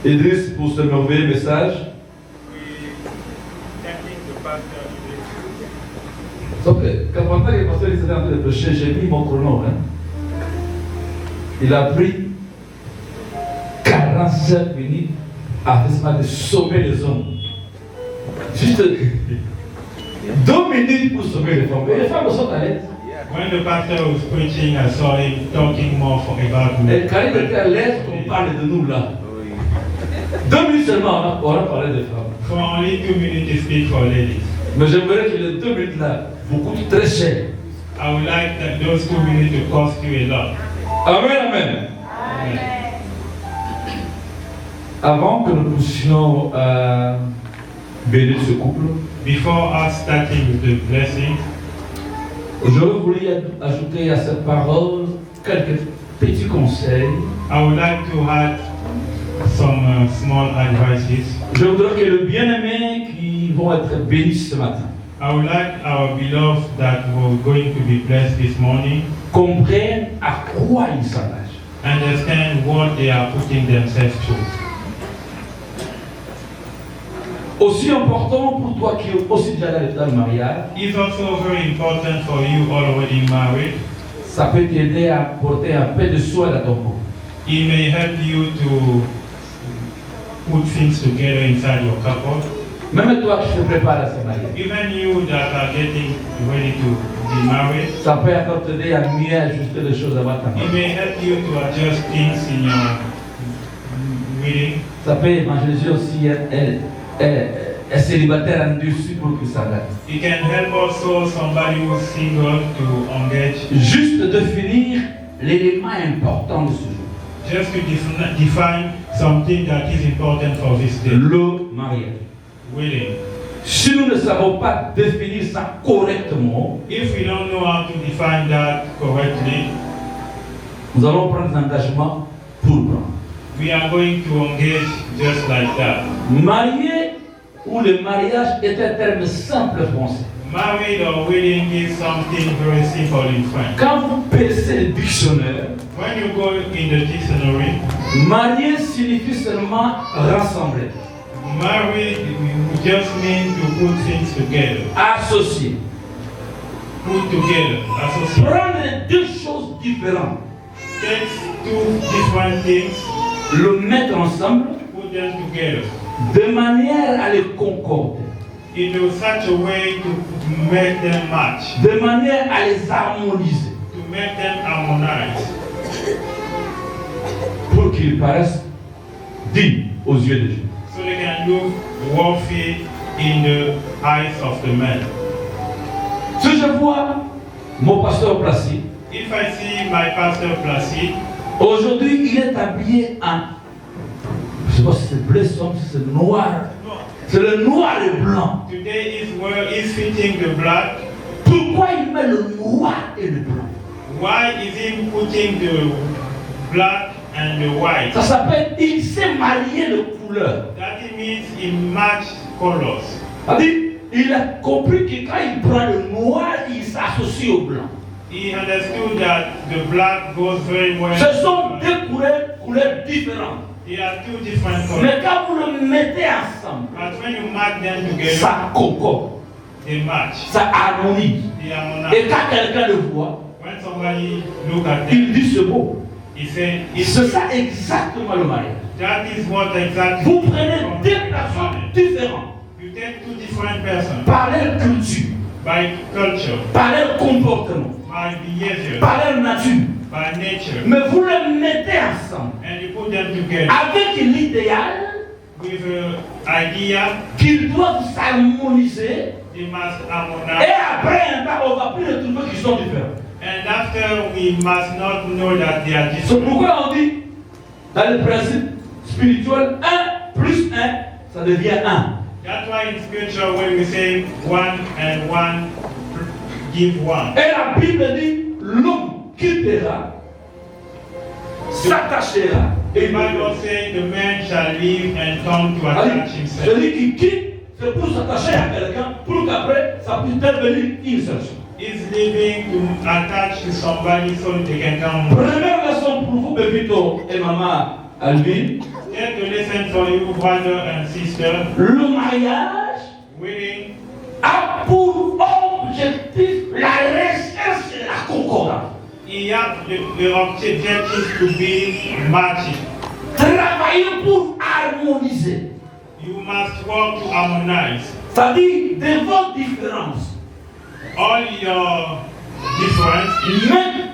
Idriss pour ce merveilleux message. Sauf que quand on entend que le pasteur était en train de prêcher, j'ai mis mon chrono. Il a pris 45 minutes à de sommer les hommes. Juste 2 minutes pour sommer les femmes. Et les femmes sont à l'aise. When the pastor was preaching, I saw him talking more about me. Et quand il était à l'aise, on parle de nous là. 2 minutes seulement, on a parlé des femmes. For only 2 minutes to speak for ladies. Mais j'aimerais que les 2 minutes là vous coûtent très cher. I would like that those 2 minutes to cost you a lot. Amen, amen. Amen. Avant que nous puissions bénir ce couple, Before us starting with the blessing, j'aurais voulu ajouter à cette parole quelques petits conseils. I would like to add some small advices. Je voudrais que les bien-aimés qui vont être bénis ce matin I would like our beloved that were going to be blessed this morning comprennent à quoi ils s'engagent. understand what they are putting themselves through. Aussi important pour toi qui es aussi déjà dans le mariage, It's also very important for you already married. ça peut t'aider à porter un peu de soin dans ton couple. It may help you to put things together inside your couple. Même toi qui te prépares à ce mariage, Even you that are getting ready to be married, ça peut encore t'aider à mieux ajuster les choses avant ta it mort. may help you to adjust things in your reading. Ça peut évangéliser aussi un célibataire endurci pour qu'il s'engage. It can help also somebody who's single to engage. Juste définir l'élément important de ce jour. Just to define something that is important for this day. Le mariage. Wedding. Si nous ne savons pas définir ça correctement, If we don't know how to define that correctly, nous allons prendre des engagements pour prendre. we are going to engage just like that. Marié ou le mariage est un terme simple français. Married or wedding is something very simple in French. Quand vous percez le dictionnaire, When you go in the dictionary, marié signifie seulement rassembler, married just means to put things together. associer, Put together, associate. prendre deux choses différentes, Take two different things, le mettre ensemble put them together de manière à les concorder, in such a way to make them match, de manière à les harmoniser, to make them harmonize, pour qu'ils paraissent dignes aux yeux de Dieu. so they can look worthy in the eyes of the man. Si je vois mon pasteur Placide, If I see my pastor Placide, aujourd'hui il est habillé en, je ne sais pas si c'est bleu, si c'est noir, c'est le noir et blanc. today is fitting the black. Pourquoi il met le noir et le blanc? Why is he putting the black and the white? Ça s'appelle, il s'est marié de couleur. That it means he match colors. C'est-à-dire, il a compris que quand il prend le noir, il s'associe au blanc. He understood that the black goes very well. Ce sont deux couleurs différentes. They are two different colors. Mais quand vous le mettez ensemble, But when you match them together, ça concorde, they match. ça harmonise. They Et harmonize. quand quelqu'un le voit, When somebody look at il them, dit ce mot. he said, C'est ça exactement le mariage. that is what exactly. Vous prenez deux personnes différentes, You take two different persons par leur culture, by culture, par leur comportement, by behavior, par leur nature, by nature, mais vous les mettez ensemble and you put them together avec l'idéal with an idea. qu'ils doivent s'harmoniser They must et harmonize. après un temps on va plus les trouver qui sont différents. And after, we must not know that they are C'est different. pourquoi on dit dans le principe spirituel 1 plus 1 ça devient 1. That's why in scripture when we say one and one give one. Et la Bible dit l'homme quittera, s'attachera et The il Bible says the man shall live and come to attach himself. celui qui quitte, c'est pour s'attacher à quelqu'un, pour qu'après, ça puisse devenir une seule chose. He's living to attach to somebody so they can come. Première leçon pour vous, Bébito et Maman Alvin, Take a lesson for you, brother and sister. le mariage Wedding a pour objectif la recherche et la concordance. he has the objective to be matching. Travailler pour harmoniser. You must work to harmonize. C'est-à-dire, de vos différences, All your differences, même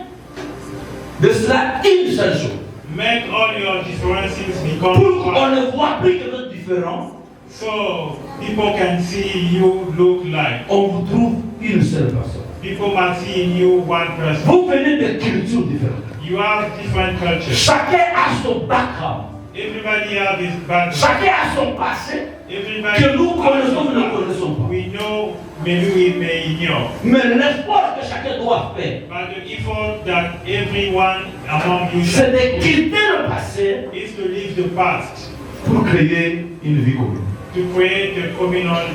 de cela une seule chose. make all your differences Pour become qu'on one. ne voit plus que votre différence, So people can see you look like. on vous trouve une seule personne. People must see in you one person. Vous venez de cultures différentes. You have different cultures. Chacun a son background. Everybody have his background. Chacun a son passé Everybody que nous connaissons ou ne connaissons pas. we know, maybe we may ignore. Mais l'effort que chacun doit faire, But the effort that everyone among you c'est should de put quitter le passé is to leave the past, pour créer une vie commune. to create a communal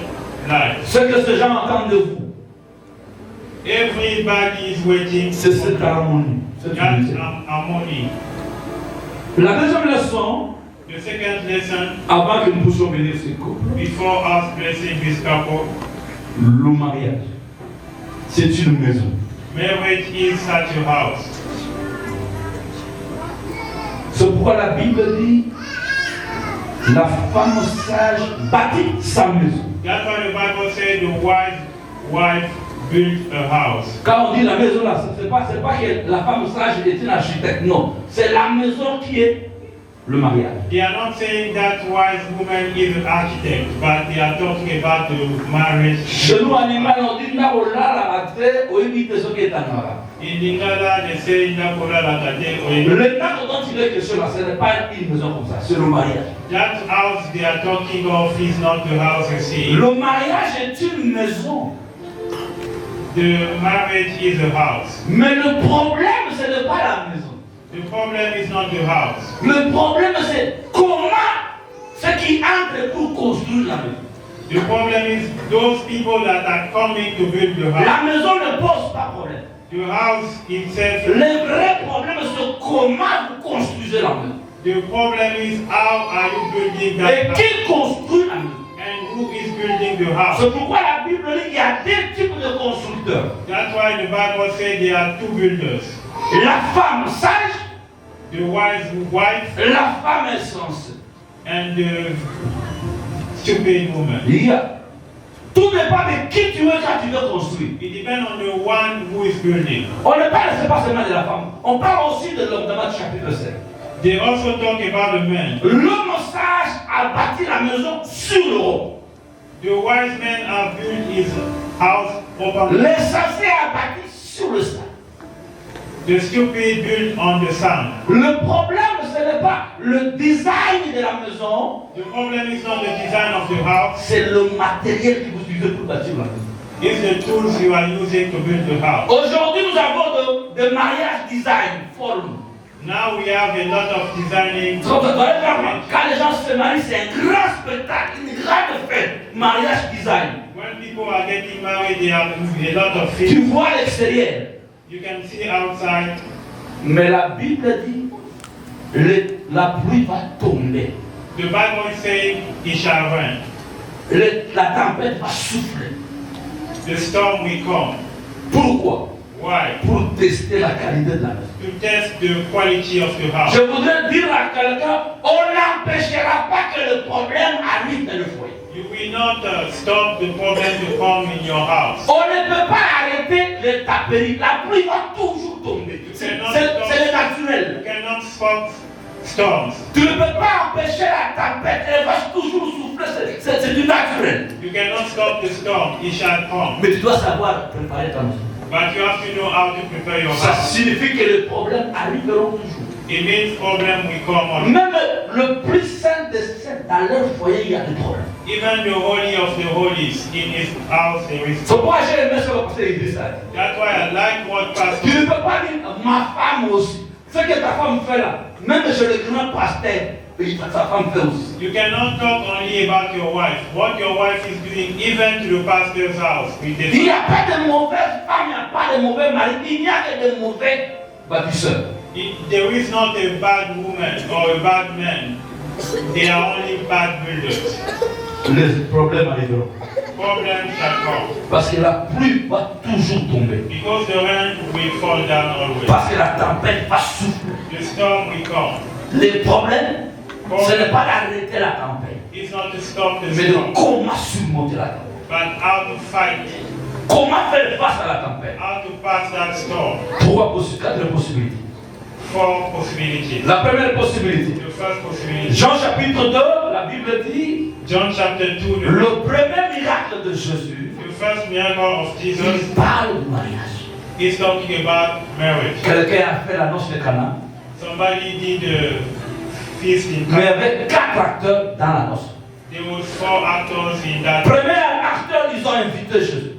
life. Ce que ces gens entendent de vous, Everybody is waiting c'est for cette harmonie, cette that unité. harmony. La deuxième leçon, The second lesson, avant que nous puissions bénir ce couple, before us blessing this couple, le mariage, c'est une maison. marriage is such a house. C'est pourquoi la Bible dit la femme sage bâtit sa maison. That's why the Bible says the wife built a house. Quand on dit la maison là, c'est pas que la femme sage est une architecte, non. C'est la maison qui est le mariage. They are not saying that wise woman is an architect, but they are talking about the marriage. Chez nous, en Iman, on dit na ola la rate, ou évite ce qui est en arabe. In Lingala, they say Nakola Lakate or Le temps dont il est question là, ce n'est pas une maison comme ça, c'est le mariage. that house they are talking of is not the house you see. Le mariage est une maison. The marriage is a house. Mais le problème, ce n'est pas la maison. The problem is not the house. Le problème, c'est comment ceux qui entrent pour construire la maison. The problem is those people that are coming to build the house. La maison ne pose pas problème. The house itself, Le vrai problème, c'est comment vous construisez la maison. the problem is how are you building Et that house qui construit la maison? and who is building the house. C'est pourquoi la Bible dit qu'il y a deux types de constructeurs. That's why the Bible says there are two builders. La femme sage, The wise wife la femme insensée. and the stupid woman. Il y a. Tout dépend de qui tu es quand tu veux construire. It depends on the one who is building. On ne parle pas seulement de la femme, on parle aussi de l'homme dans Matthieu chapitre 7. They also talk about the man. L'homme sage a bâti la maison sur le roc. The wise man has built his house upon L'insensé a bâti sur le sable. the stupid built on the sand. Le problème, ce n'est pas le design de la maison, The problem is not the design of the house, c'est le matériel que vous utilisez pour bâtir la maison. it's the tools you are using to build the house. Aujourd'hui, nous avons de mariage design, forme. Now we have a lot of designing. Quand les gens se marient, c'est un grand spectacle, une grande fête, mariage design. When people who are getting married, they have a lot of Tu things. vois l'extérieur. You can see outside, Mais la Bible dit, la pluie va tomber. the Bible is saying it shall rain. La tempête va souffler. The storm will come. Pourquoi? Why? Pour tester la qualité de la maison. To test the quality of the house. Je voudrais dire à quelqu'un, on n'empêchera pas que le problème arrive dans le foyer. You will not stop the problem to come in your house. On ne peut pas arrêter les taperies. La pluie va toujours tomber. C'est le naturel. You cannot stop storms. Tu ne peux pas empêcher la tempête. Elle va toujours souffler. C'est du naturel. You cannot stop the storm. It shall come. Mais tu dois savoir préparer ta maison. But you have to know how to prepare your Ça house. signifie que les problèmes arriveront toujours. It means problem will come on. Même le plus saint des saints, dans leur foyer, il y a des problèmes. Even the holy of the holies in his house there is. C'est pourquoi j'ai aimé ce que le pasteur dit ça. That's why I like what Tu Pastor. ne peux pas dire ma femme aussi. Ce que ta femme fait là, même chez le grand pasteur, sa femme fait aussi. You cannot talk only about your wife. What your wife is doing, even to the pastor's house. With Il the n'y a pas de mauvaises femmes, il n'y a pas de mauvais maris, il n'y a que de mauvais bâtisseurs. There is not a bad woman or a bad man. They are only bad builders. Les problèmes arriveront. Problems shall come. Parce que la pluie va toujours tomber. Because the rain will fall down always. Parce que la tempête va souffler. The storm will come. Les problèmes, ce n'est pas d'arrêter la tempête, It's not to stop the mais de storm, comment surmonter la tempête. but how to fight, Comment faire face à la tempête. how to pass that storm. Quatre possibilités. 4 possibilities. La première possibilité. The first possibility. Jean chapitre 2, la Bible dit, John chapter 2, le premier miracle de Jésus, the first miracle of Jesus il parle du mariage. is talking about marriage. Quelqu'un a fait la noce de Cana, Somebody did a feast in mais Cana. avec 4 acteurs dans la noce. There was 4 actors in that. Premier acteur, ils ont invité Jésus.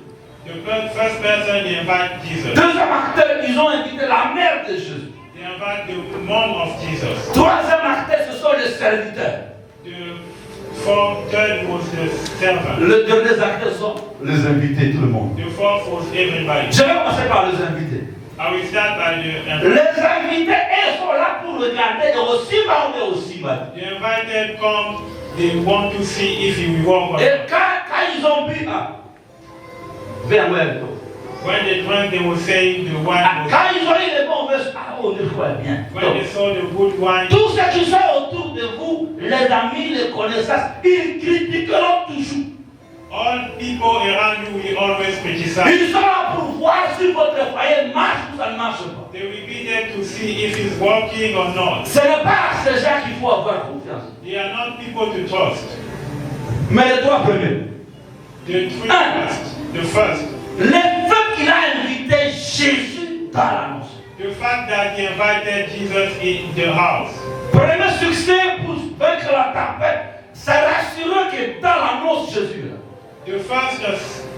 The first person they invite Jesus. Deuxième acteur, ils ont invité la mère de Jésus. They invite the mom of Jesus. Troisième acteur, ce sont les serviteurs. The third was the servant. Les derniers acteurs sont les invités, tout le monde. The fourth was everybody. Je vais commencer par les invités. I will start by the Les invités, ils sont là pour regarder et aussi bas ou aussi bas. The invited come, they want to see if you will walk or Et not. quand ils ont bu, vers où When they drank, they were saying the wine was. quand ils ont eu les bons verses, on dit quoi bien. When they saw the good wine, Tous ceux qui sont autour de vous, les amis, les connaissances, ils critiqueront toujours. all people around you will always criticize. Ils sont là pour voir si votre foyer marche ou ça ne marche pas. They will be there to see if it's working or not. Ce n'est pas à ces gens qu'il faut avoir confiance. They are not people to trust. Mais les trois premiers. The three first. The first. Le fait qu'il a invité Jésus dans la noce. The fact that he invited Jesus in the house. Premier succès pour vaincre la tempête, c'est rassurer que dans la noce Jésus est là. The first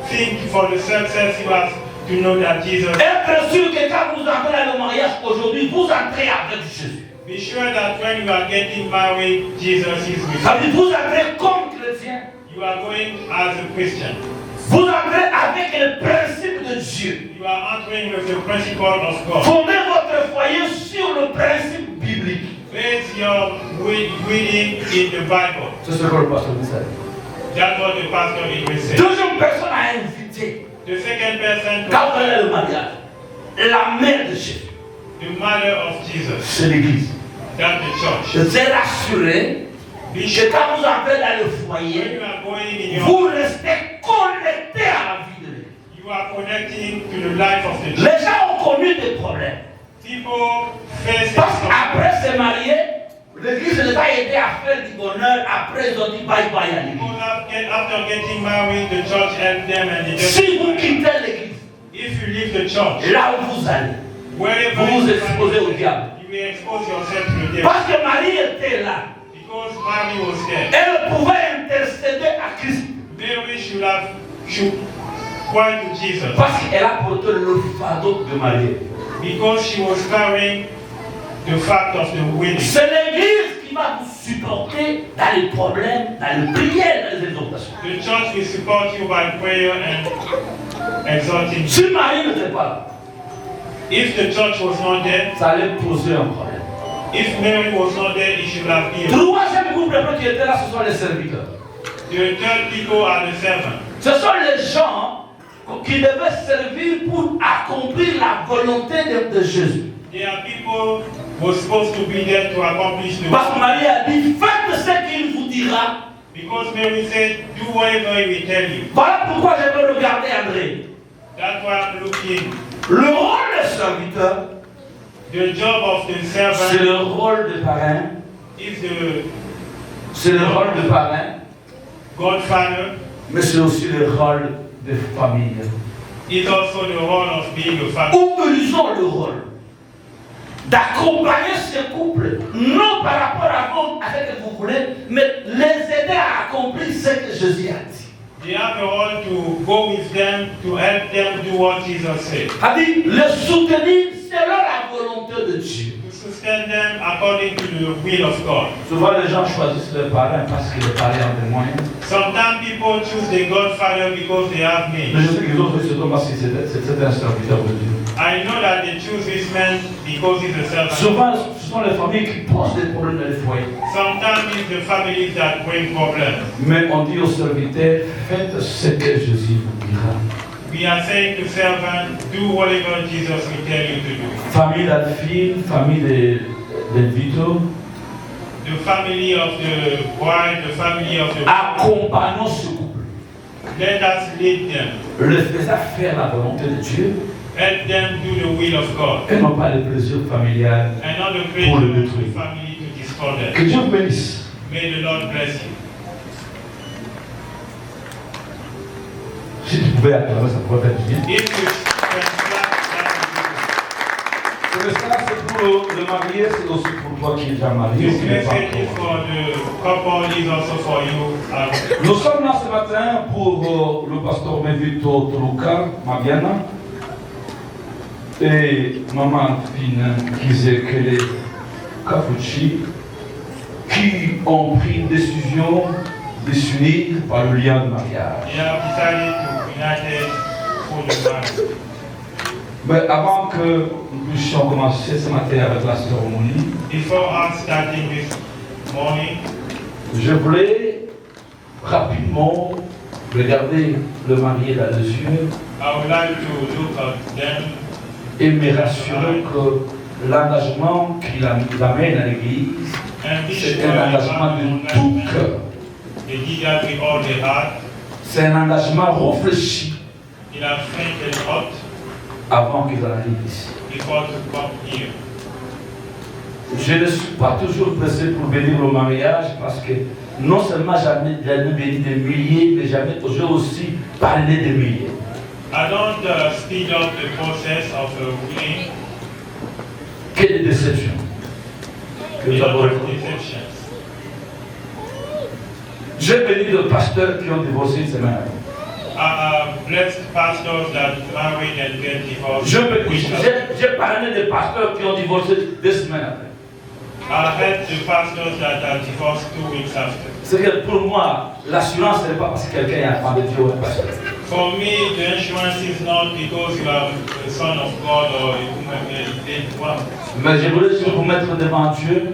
thing for the success was to know that Jesus. Être sûr que quand vous entrez dans le mariage aujourd'hui, vous entrez avec Jésus. Be sure that when you are getting married, Jesus is with Ça you. veut dire vous entrez comme chrétien. You are going as a Christian. Vous entrez avec le principe de Dieu. You are entering with the principle of God. Fondez votre foyer sur le principe biblique. Base your reading in the Bible. C'est ce que le pasteur dit ça. That's what the pastor is saying. Deuxième personne à inviter The second person, quand on est le mariage, la mère de Jésus, the mother of Jesus, c'est l'église. that's the church. Je t'ai rassuré Be que sure quand vous entrez dans le when foyer, you are going in your, vous restez connecté à la vie de l'église. you are connecting to the life of the church. Les gens ont connu des problèmes. People face Parce it. qu'après se marier, l'église ne va aider à faire du bonheur. Après, ils ont dit bye bye à l'église. People after getting married, the church helped them and they just. Si vous quittez l'église, If you leave the church, là où vous allez, wherever vous vous you exposez au diable. you will expose yourself to the devil. Parce que Marie était là. Because Mary was there. Elle pouvait intercéder à Christ. Mary should cry to Jesus. Parce qu'elle a porté le fardeau de Marie. Because she was carrying the fact of the wedding. C'est l'église qui va vous supporter dans les problèmes, dans les prières, dans les exhortations. The church will support you by prayer and exhorting you. Si Marie n'était pas là, If the church was not there, ça allait poser un problème. if Mary was not there, it should have been. Troisième groupe de personnes qui étaient là, ce sont les serviteurs. The third people are the servants. Ce sont les gens qui devaient servir pour accomplir la volonté de Jésus. There are people who were supposed to be there to accomplish the Parce que work. Marie a dit, faites ce qu'il vous dira. Because Mary said, do whatever he will tell you. Voilà pourquoi je veux regarder André. That's why I'm looking. Le rôle de serviteur, The job of the c'est servant le rôle de parrain. is the C'est le rôle de parrain, godfather. mais c'est aussi le rôle de famille. It's also the role of being a family. Où ils ont le rôle d'accompagner ces couples, non par rapport à vous, à ce que vous voulez, mais les aider à accomplir ce que Jésus a dit. They have a role to go with them, to help them do what Jesus said. C'est-à-dire, les soutenir selon la volonté de Dieu. To sustain them according to the will of God. Souvent, les gens choisissent le parrain parce que le parrain a des moyens. Sometimes people choose the godfather because they have Mais means. je sais qu'ils ont fait ce parce que c'est un serviteur de Dieu. I know that they choose this man because he's a servant. Souvent, ce sont les familles qui posent des problèmes dans les foyers. Sometimes it's the families that bring problems. Mais on dit aux serviteurs, faites ce que Jésus vous dira. We are saying to servants, do whatever Jesus will tell you to do. Famille d'Alphine, famille de Vito, The family of the bride, the family of the accompagnons ce couple. let us lead them. Le faisant faire la volonté de Dieu Help them do the will of God. et non pas le plaisir familial. And not the Pour creation le of the détruire. family to destroy them. Que Dieu vous bénisse. May the Lord bless you. Si tu pouvais acclamer, ça pourrait faire du bien. If you can clap, that Ce message, c'est pour le marié, c'est aussi pour toi qui es déjà marié. would ou be qui good. n'est This pas message is encore. for the couple, is also for you. Nous sommes là ce matin pour le pasteur Mevito Toluca, Mariana, et maman Fine Kizekele Kafuchi, qui ont pris une décision de s'unir par le lien de mariage. They have decided to unite for the marriage. Mais avant que nous puissions commencer ce matin avec la cérémonie, Before us starting this morning, je voulais rapidement regarder le marié dans les yeux I would like to look at them et me rassurer que l'engagement qu'il amène à l'église, and be c'est sure un engagement de tout cœur. they did that with all their heart. C'est un engagement réfléchi They have think and thought avant qu'ils arrivent ici. before to come here. Je ne suis pas toujours pressé pour bénir le mariage parce que non seulement j'ai béni des milliers, mais j'ai aussi parlé des milliers. I don't speed up the process of winning. Quelle déception que nous A avons lot of récoltée. deceptions. J'ai béni de pasteurs qui ont divorcé une semaine après. Blessed pastors that married and get divorced. J'ai parlé de pasteurs qui ont divorcé 2 semaines après. I had the pastors that are divorced 2 weeks after. C'est que pour moi, l'assurance n'est pas parce que quelqu'un est enfant de Dieu ou un pasteur. For me, the insurance is not because you are the son of God or a woman did well. Mais je voulais juste vous mettre devant Dieu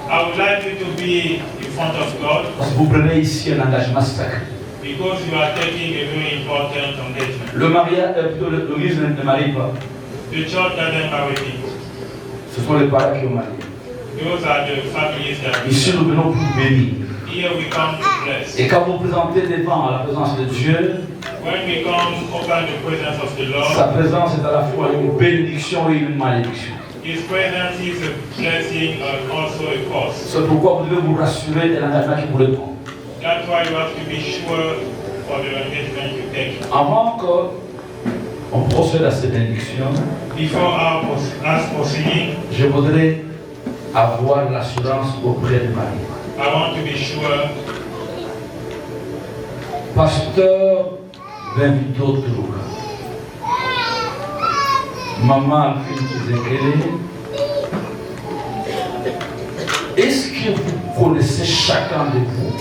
I would like you to be in front of God parce que vous prenez ici un engagement sacré. because you are taking a very important engagement. Le mariage, plutôt l'église ne marie pas. The church doesn't marry people. Ce sont les parents qui ont marié. Those are the families that Ici, nous venons pour bénir. here we come to bless. Et quand vous vous présentez devant la présence de Dieu, When we come open the presence of the sa Lord, présence est à la fois une bénédiction et une malédiction. His presence is a blessing and also a curse. C'est pourquoi vous devez vous rassurer de l'engagement qu'il voulait prendre. That's why you have to be sure for the engagement you take. Avant qu'on procède à cette bénédiction, Before us proceeding, je voudrais avoir l'assurance auprès de Marie. I want to be sure Pasteur Benvito Toluca, Maman Alphine Kizekele, est-ce est-ce que vous connaissez chacun de vous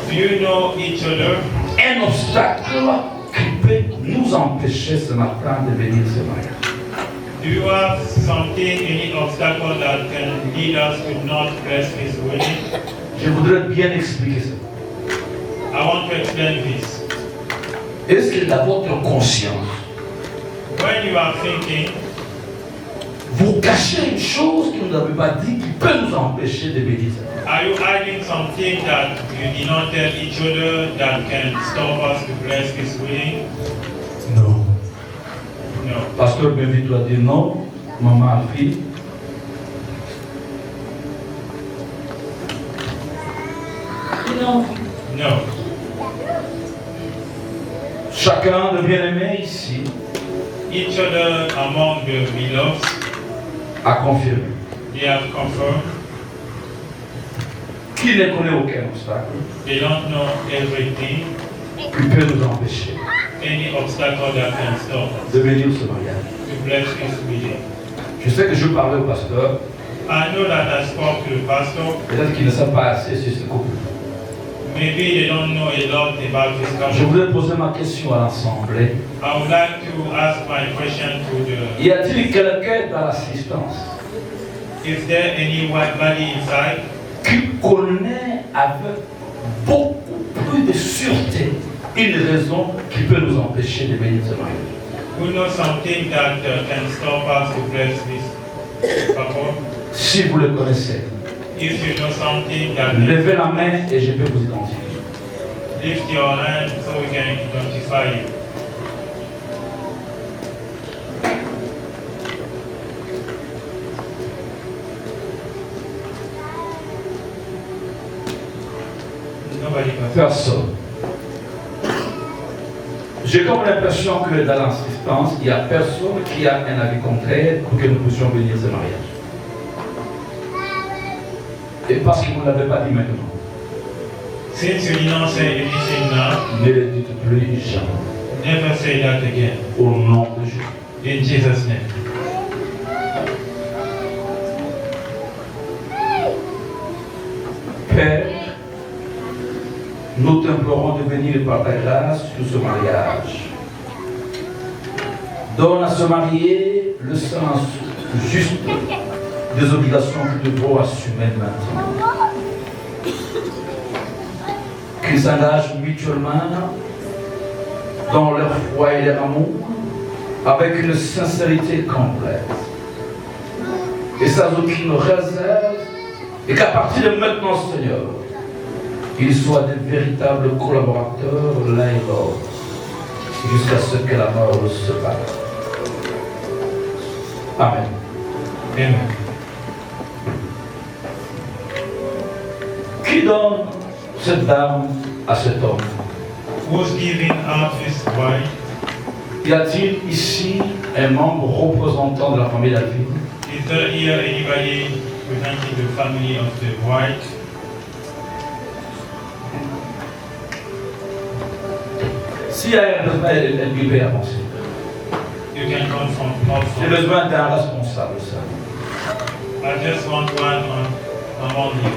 Do you know each other? un obstacle qui peut nous empêcher ce matin de venir ce mariage? Do you have something, any obstacle that can lead us to not bless this wedding? Je voudrais bien expliquer ça. I want to explain this. Est-ce que dans votre conscience, When you are thinking, vous cachez une chose que vous n'avez pas dit qui peut nous empêcher de bénir ça? are you hiding something that you did not tell each other that can stop us to bless this wedding? Non. No. Pasteur Benvi doit dire non, maman, fille. Non. No. Chacun de bien-aimés ici Each other among the beloved, a confirmé they have confirmed qu'il ne connaît aucun obstacle they don't know everything, qui peut nous empêcher any obstacle that can stop us de bénir ce mariage. to bless this wedding. Je sais que je parlais au pasteur, I know that I spoke to the pastor. peut-être qu'il ne sait pas assez sur ce couple. Maybe they don't know a lot about this Je couple. voudrais poser ma question à l'Assemblée. I would like to ask my question to the, Y a-t-il quelqu'un dans l'assistance is there any white body inside qui connaît avec beaucoup plus de sûreté une raison qui peut nous empêcher de bénir ce mariage? who knows something that can stop us to bless this couple? Si vous le connaissez, If you know something that levez la main et je peux vous identifier. lift your hand so we can identify you. Nobody can. Personne. J'ai comme l'impression que dans l'assistance, il n'y a personne qui a un avis contraire pour que nous puissions bénir ce mariage. Et parce que vous ne l'avez pas dit maintenant, Since you did not say anything now, ne le dites plus jamais. never say that again. Au nom de Jésus. In Jesus' name. Père, nous t'implorons de venir par ta grâce sur ce mariage. Donne à se marier le sens juste des obligations que devront assumer maintenant. Qu'ils s'engagent mutuellement dans leur foi et leur amour avec une sincérité complète et sans aucune réserve, et qu'à partir de maintenant, Seigneur, ils soient des véritables collaborateurs l'un et l'autre jusqu'à ce que la mort les sépare. Amen. Amen. Qui donne cette dame à cet homme? Who's giving out his wife? Y a-t-il ici un membre représentant de la famille d'Alvin? Is there here anybody representing the family of the wife? S'il y a un besoin, elle lui peut avancer. You can come from up J'ai front. besoin d'un responsable, ça. I just want one among you.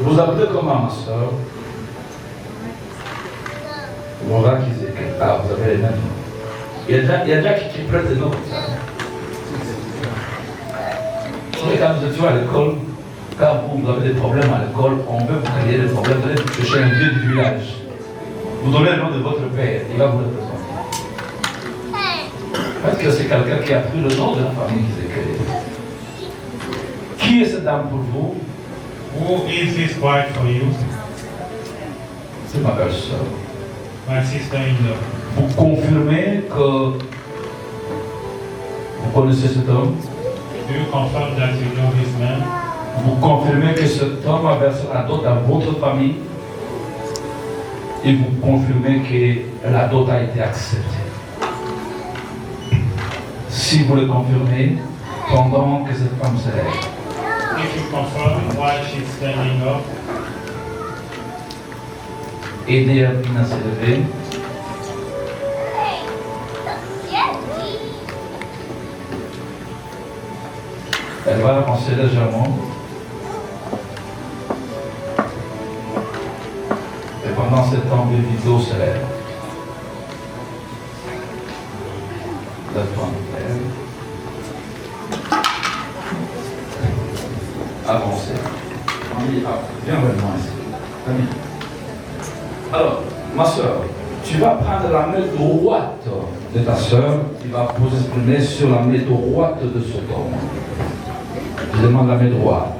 Vous appelez comment, ma soeur? On va qu'ils écrivent. Ah, vous avez les mêmes. Il y a déjà qui prêtent des noms comme ça. Vous savez, quand vous êtes à l'école, quand vous avez des problèmes à l'école, on veut vous créer des problèmes, vous allez chercher un vieux du village. Vous donnez le nom de votre père, il va vous le présenter. Parce que c'est quelqu'un qui a pris le nom de la famille qui s'est créée. Qui est cette dame pour vous? Who is his wife for you? C'est ma belle-sœur. My sister-in-law. Vous confirmez que vous connaissez cet homme? Do you confirm that you know this man? Vous confirmez que cet homme a versé la dot à votre famille? Et vous confirmez que la dot a été acceptée? Si vous le confirmez, pendant que cette femme se lève, If you confirm why she's standing up, aider Alvin à s'élever. Elle va avancer légèrement. Et pendant ce temps, le vidéo se lève. Lève-toi, avancez. Viens avec moi ici. Ami. Alors, ma soeur, tu vas prendre la main droite de ta soeur, tu vas positionner sur la main droite de cet homme. Je demande la main droite.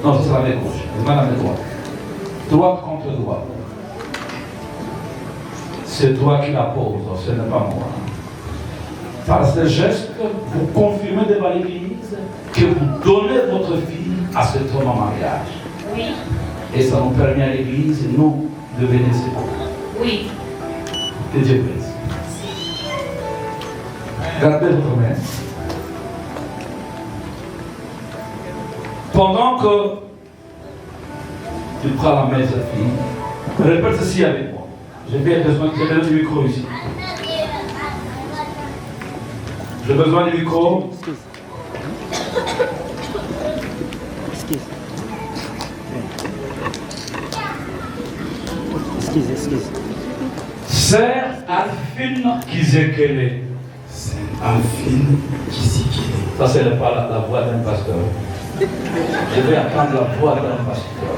Non, c'est la main gauche. Je demande la main droite. Droite contre droite. C'est toi qui la poses, ce n'est pas moi. Par ce geste, vous confirmez devant l'Église que vous donnez votre fille à cet homme en mariage. Oui. Et ça nous permet à l'Église, nous, de bénéficier. Oui. Que Dieu bénisse. Gardez votre main. Pendant que tu prends la main de cette fille, répète ceci avec moi. J'ai bien besoin du micro ici. J'ai besoin du micro. Excuse. Sœur Alphine Kizekele. C'est Alphine Kizekele. Ça, c'est pas la voix d'un pasteur. Je vais attendre la voix d'un pasteur.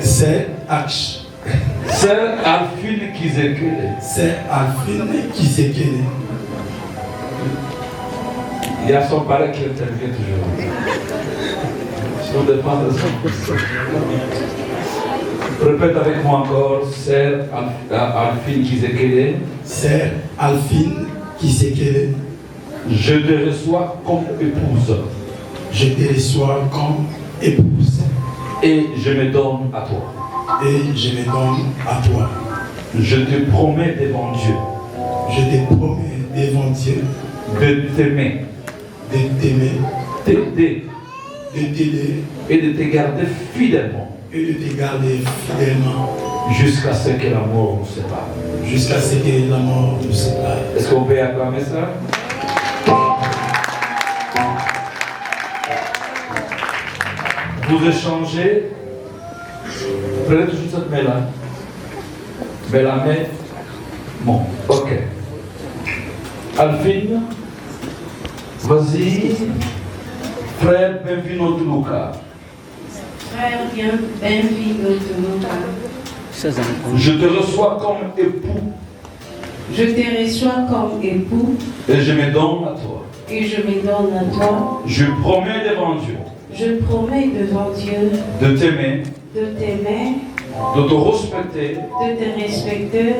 C'est H. Sœur Alphine Kizekele. C'est Alphine Kizekele. Il y a son père qui intervient toujours. Si on dépend de ça. Répète avec moi encore, Sœur Alphine Kizekele. C'est Alphine Kizekele. Je te reçois comme épouse. Je te reçois comme épouse. Et je me donne à toi. Et je me donne à toi. Je te promets devant Dieu. Je te promets devant Dieu. De t'aimer. De t'aimer. T'aider. De t'aider. Et de te garder fidèlement. Et de te garder fidèlement. Jusqu'à ce que la mort nous sépare. Jusqu'à ce que la mort nous sépare. Est-ce qu'on peut acclamer ça? Vous échangez. Prenez toujours cette main-là. Mais la main. Bon, ok. Alphine, vas-y. Frère Benvino Tuluka. Frère Benvino Tuluka. Je te reçois comme époux. Je te reçois comme époux. Et je me donne à toi. Et je me donne à toi. Je promets devant Dieu. Je promets devant Dieu. De t'aimer. De t'aimer. De te respecter. De te respecter.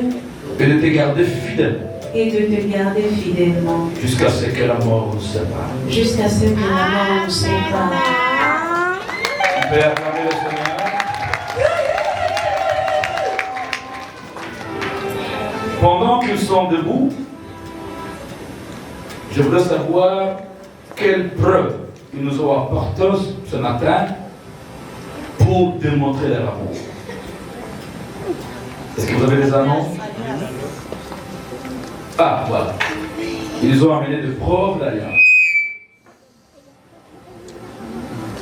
Et de te garder fidèle. Et de te garder fidèlement. Jusqu'à ce que la mort nous sépare. Jusqu'à ce que la mort nous sépare. On peut acclamer le Seigneur. Pendant qu'ils sont debout, je voudrais savoir quelle preuve ils nous ont apporté ce matin pour démontrer leur amour. Est-ce que vous avez des annonces? Ah, voilà. Ils ont amené des preuves d'alliance.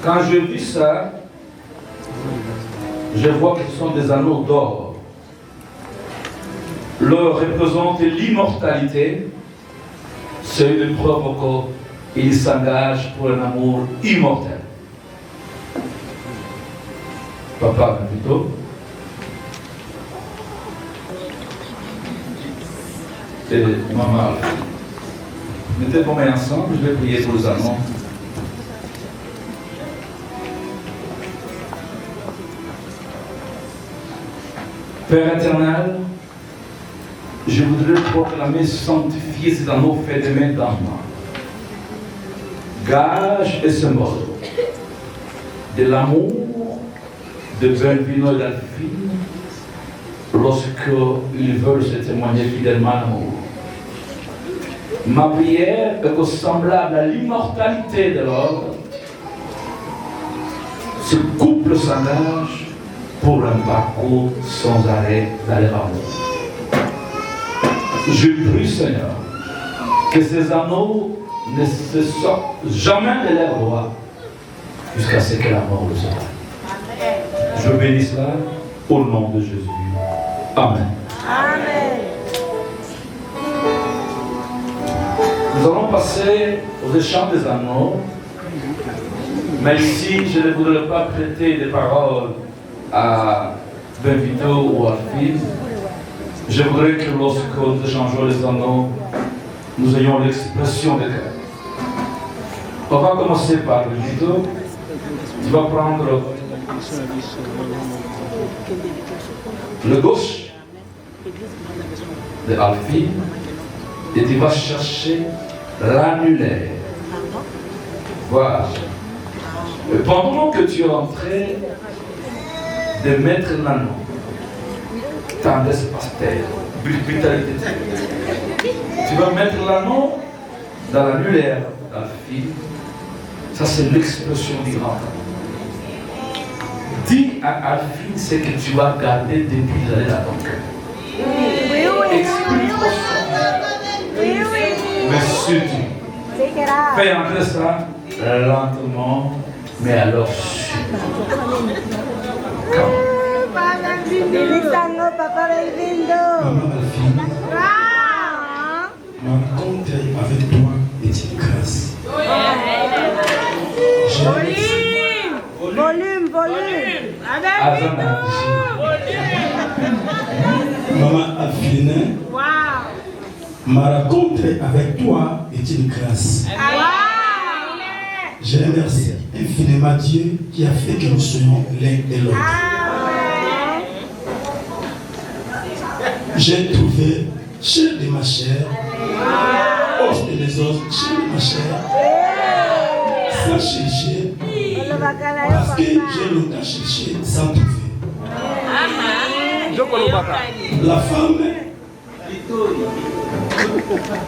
Quand je vis ça, je vois que ce sont des anneaux d'or. L'or représente l'immortalité. C'est une preuve qu'ils s'engagent pour un amour immortel. Papa, plutôt. Et maman. Mettez vos mains ensemble, je vais prier pour les anneaux. Père éternel, je voudrais proclamer, sanctifier ces anneaux faits de main dans moi. Gage et symbole de l'amour de Benvino et d'Alphine lorsqu'ils veulent se témoigner fidèlement l'amour. Ma prière est que semblable à l'immortalité de l'ordre, ce couple s'engage pour un parcours sans arrêt dans les amours. Je prie, Seigneur, que ces anneaux ne se sortent jamais de leurs doigts jusqu'à ce que la mort le sépare. Je bénis cela au nom de Jésus. Amen. Amen. Nous allons passer aux échanges des anneaux. Mais ici, je ne voudrais pas prêter des paroles à Benvito ou à Phil. Je voudrais que lorsque nous échangeons les anneaux, nous ayons l'expression de cœur. On va commencer par Benvito. Tu vas prendre le gauche de Alphine et tu vas chercher l'annulaire. Voilà. Et pendant que tu es en train de mettre l'anneau, tendresse pasteur, brutalité, tu vas mettre l'anneau dans l'annulaire d'Alphine. Ça, c'est l'expression du grand amour. Dis à Alphine ce que tu vas garder depuis les années dans ton cœur. Explique-toi ça. Mais surtout, fais entrer ça lentement, mais alors Papa Belvindo. Maman Alphine, ma rencontre avec toi est une grâce. Volume. Maman Alphine, ma rencontre avec toi est une grâce. Je remercie infiniment Dieu qui a fait que nous soyons l'un et l'autre. J'ai trouvé chair de ma chair, os de mes os, chair de ma chair, sans chercher, parce que j'ai longtemps cherché sans trouver. La femme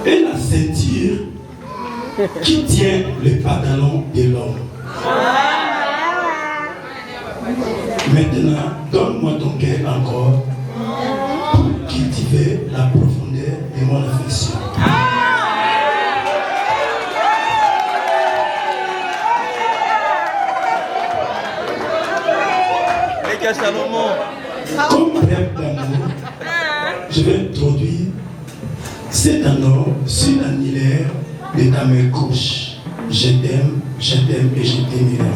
est la ceinture qui tient le pantalon de l'homme. Maintenant, donne-moi ton cœur encore pour cultiver la profondeur de mon affection. Comme rêve d'amour, je vais introduire cet anneau sur l'annulaire de ta main gauche. Je t'aime et je t'aimerai.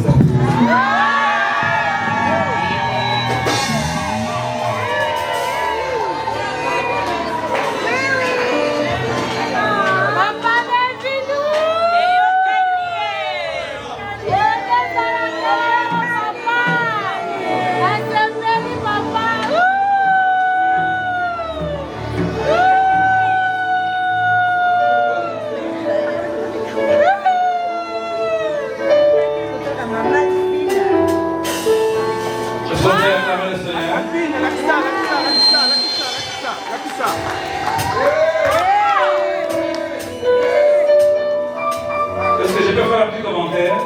Est-ce que je peux faire un petit commentaire?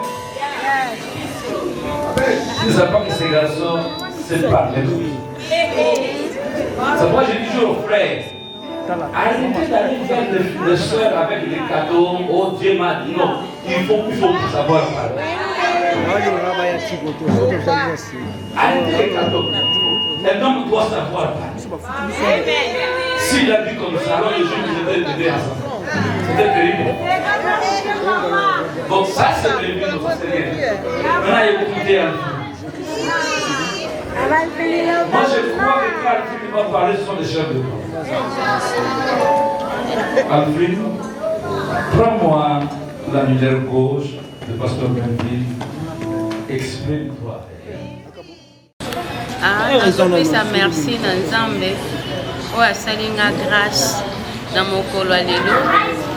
Je ne sais pas que ces garçons se parlent de nous. C'est pourquoi je dis toujours aux frères, arrêtez d'aller vers les soeurs avec les cadeaux. Oh, Dieu m'a dit non, il faut savoir parler. Arrêtez les cadeaux. Un homme doit savoir parler. S'il a dit comme ça, alors les gens nous étaient aidés ensemble. C'était terrible. Donc ça, c'est prévu dans ce Seigneur. Maintenant, écoutez Alphine. Moi, je crois que quand Alphine va parler, ce sont des chefs de camp. Alphine, prends-moi l'annulaire gauche de Pasteur Benville. Exprime-toi. Nazopesa merci na Nzambe oyo asali nga grâce na mokolo ya lelo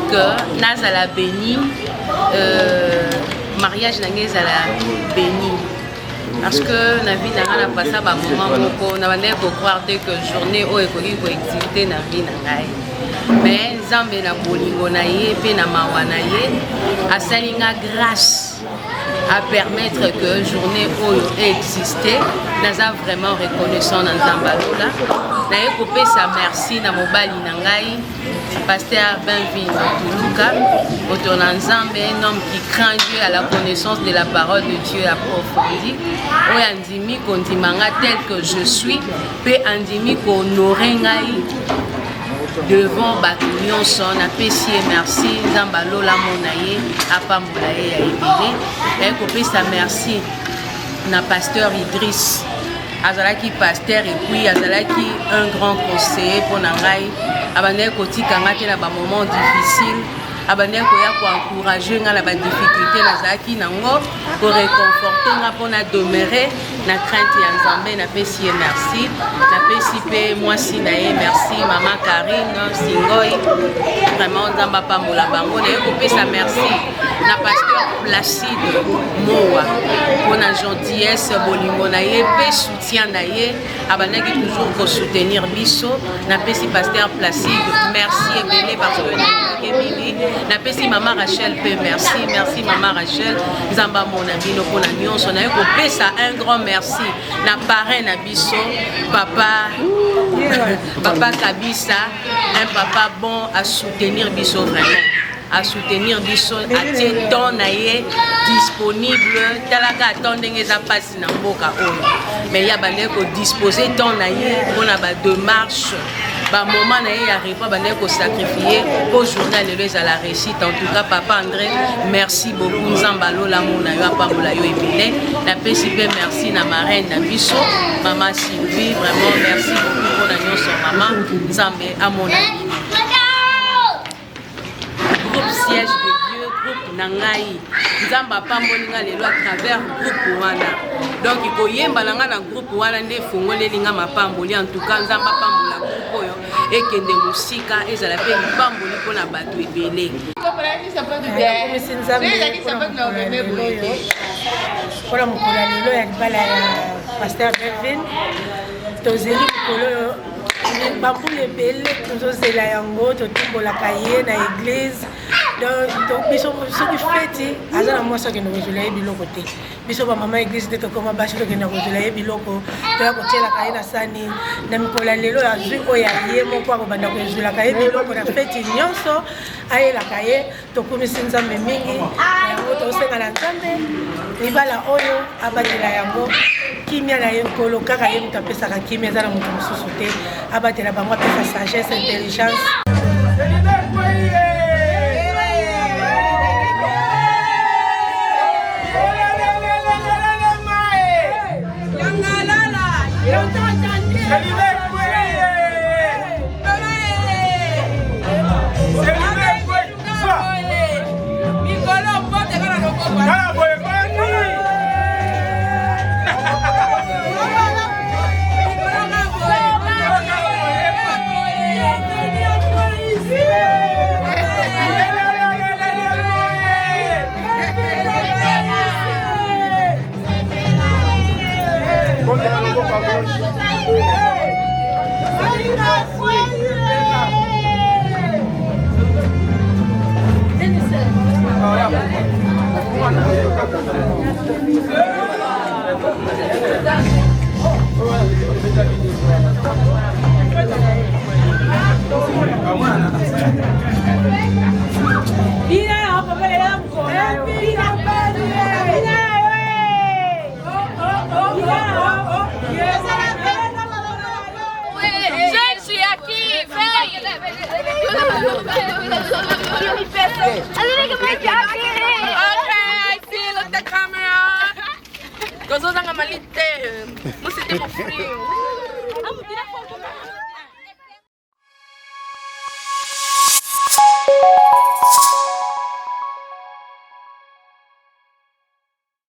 que nazala béni mariage na ngai ezala béni parce que na vie na ngai na pasa ba moment moko na bandeki kocroire te que journée oyo ekoki koexécuté na vie na ngai mais nzambe na bolingo na ye pe na mawa na ye asali nga grâce à permettre que journée oyo existé. Naza vraiment reconnaissant dans Zambalola. Naye kopesa merci na mobali na ngai pasteur Benvin Tuluka, autour Nzambe, un homme qui craint Dieu à la connaissance de la parole de Dieu approfondie. Oyo andimi kondimanga tel que je suis, pe andimi honorer ngai devant bato nyonso na pesi merci Zambalola monaye apambola ye ya ebele. Naye kopesa merci na pasteur Idriss azalaki pasteur et puis azalaki un grand conseiller pour nangai abandaki kotika nga te na ba moment difficile abandaki koya ko encourager nga na ba difficulté nazalaki nango ko réconforter nga pour na demeurer na crainte ya Nzambe na pesi merci na pesi pe mwasi na ye merci maman Karine Singoi vraiment Nzamba pambola bango na ye kopesa merci na pasteur Placide Moa pour na gentillesse bolingo na ye pe soutien na ye abandaki toujours ko soutenir biso na pesi pasteur Placide merci ebele parce que Emily na pesi maman Rachel pe merci maman Rachel Nzamba mona bino pour na nyonso na ye kopesa un grand merci na parrain na biso papa Kabisa, un papa bon à soutenir biso vraiment à soutenir biso à temps naie disponible talaka attendre ngeza passe na mboka oyo mais ya bande ko disposer temps naie pour na ba démarche ba moment naie ya repas bande ko sacrifier pour journal les à la réussite. En tout cas papa André merci beaucoup Nzambalola mona yo apambola yo ebele na PCP merci na marraine na biso maman Sylvie vraiment merci beaucoup pour na nyonso maman Nzambe amona groupe siège de Dieu, groupe Nangai. Nzamba pambolinga lelo à travers groupe wana. Donc il faut yemba nanga na groupe wana nde fungole linga mapamboli en tout cas Nzamba pambola groupe oyo et kende musika ezala pe pamboli pona bato ebele. Pour mukula lelo ya libala ya pasteur Benvin tozeli mukolo bambule ebele tozozela yango totimbolaka ye na église donc biso soki feti aza na mwasi akende kozwela ye biloko te biso bamama église te tokoma basi tokende kozwela ye biloko toya kotielaka ye na sani na mikolo ya lelo ya zwi oyo ye moko akobanda kozwelaka ye biloko na feti nyonso ayelaka ye tokumisi Nzambe mingi yango tosenga na Nzambe libala oyo abatela yango kimia na ye nkolo kaka ye moto apesaka kimia eza na moto mosusu te abatela bango apesa sagesse intelligence. Gostoso da malite. Não se tem frio.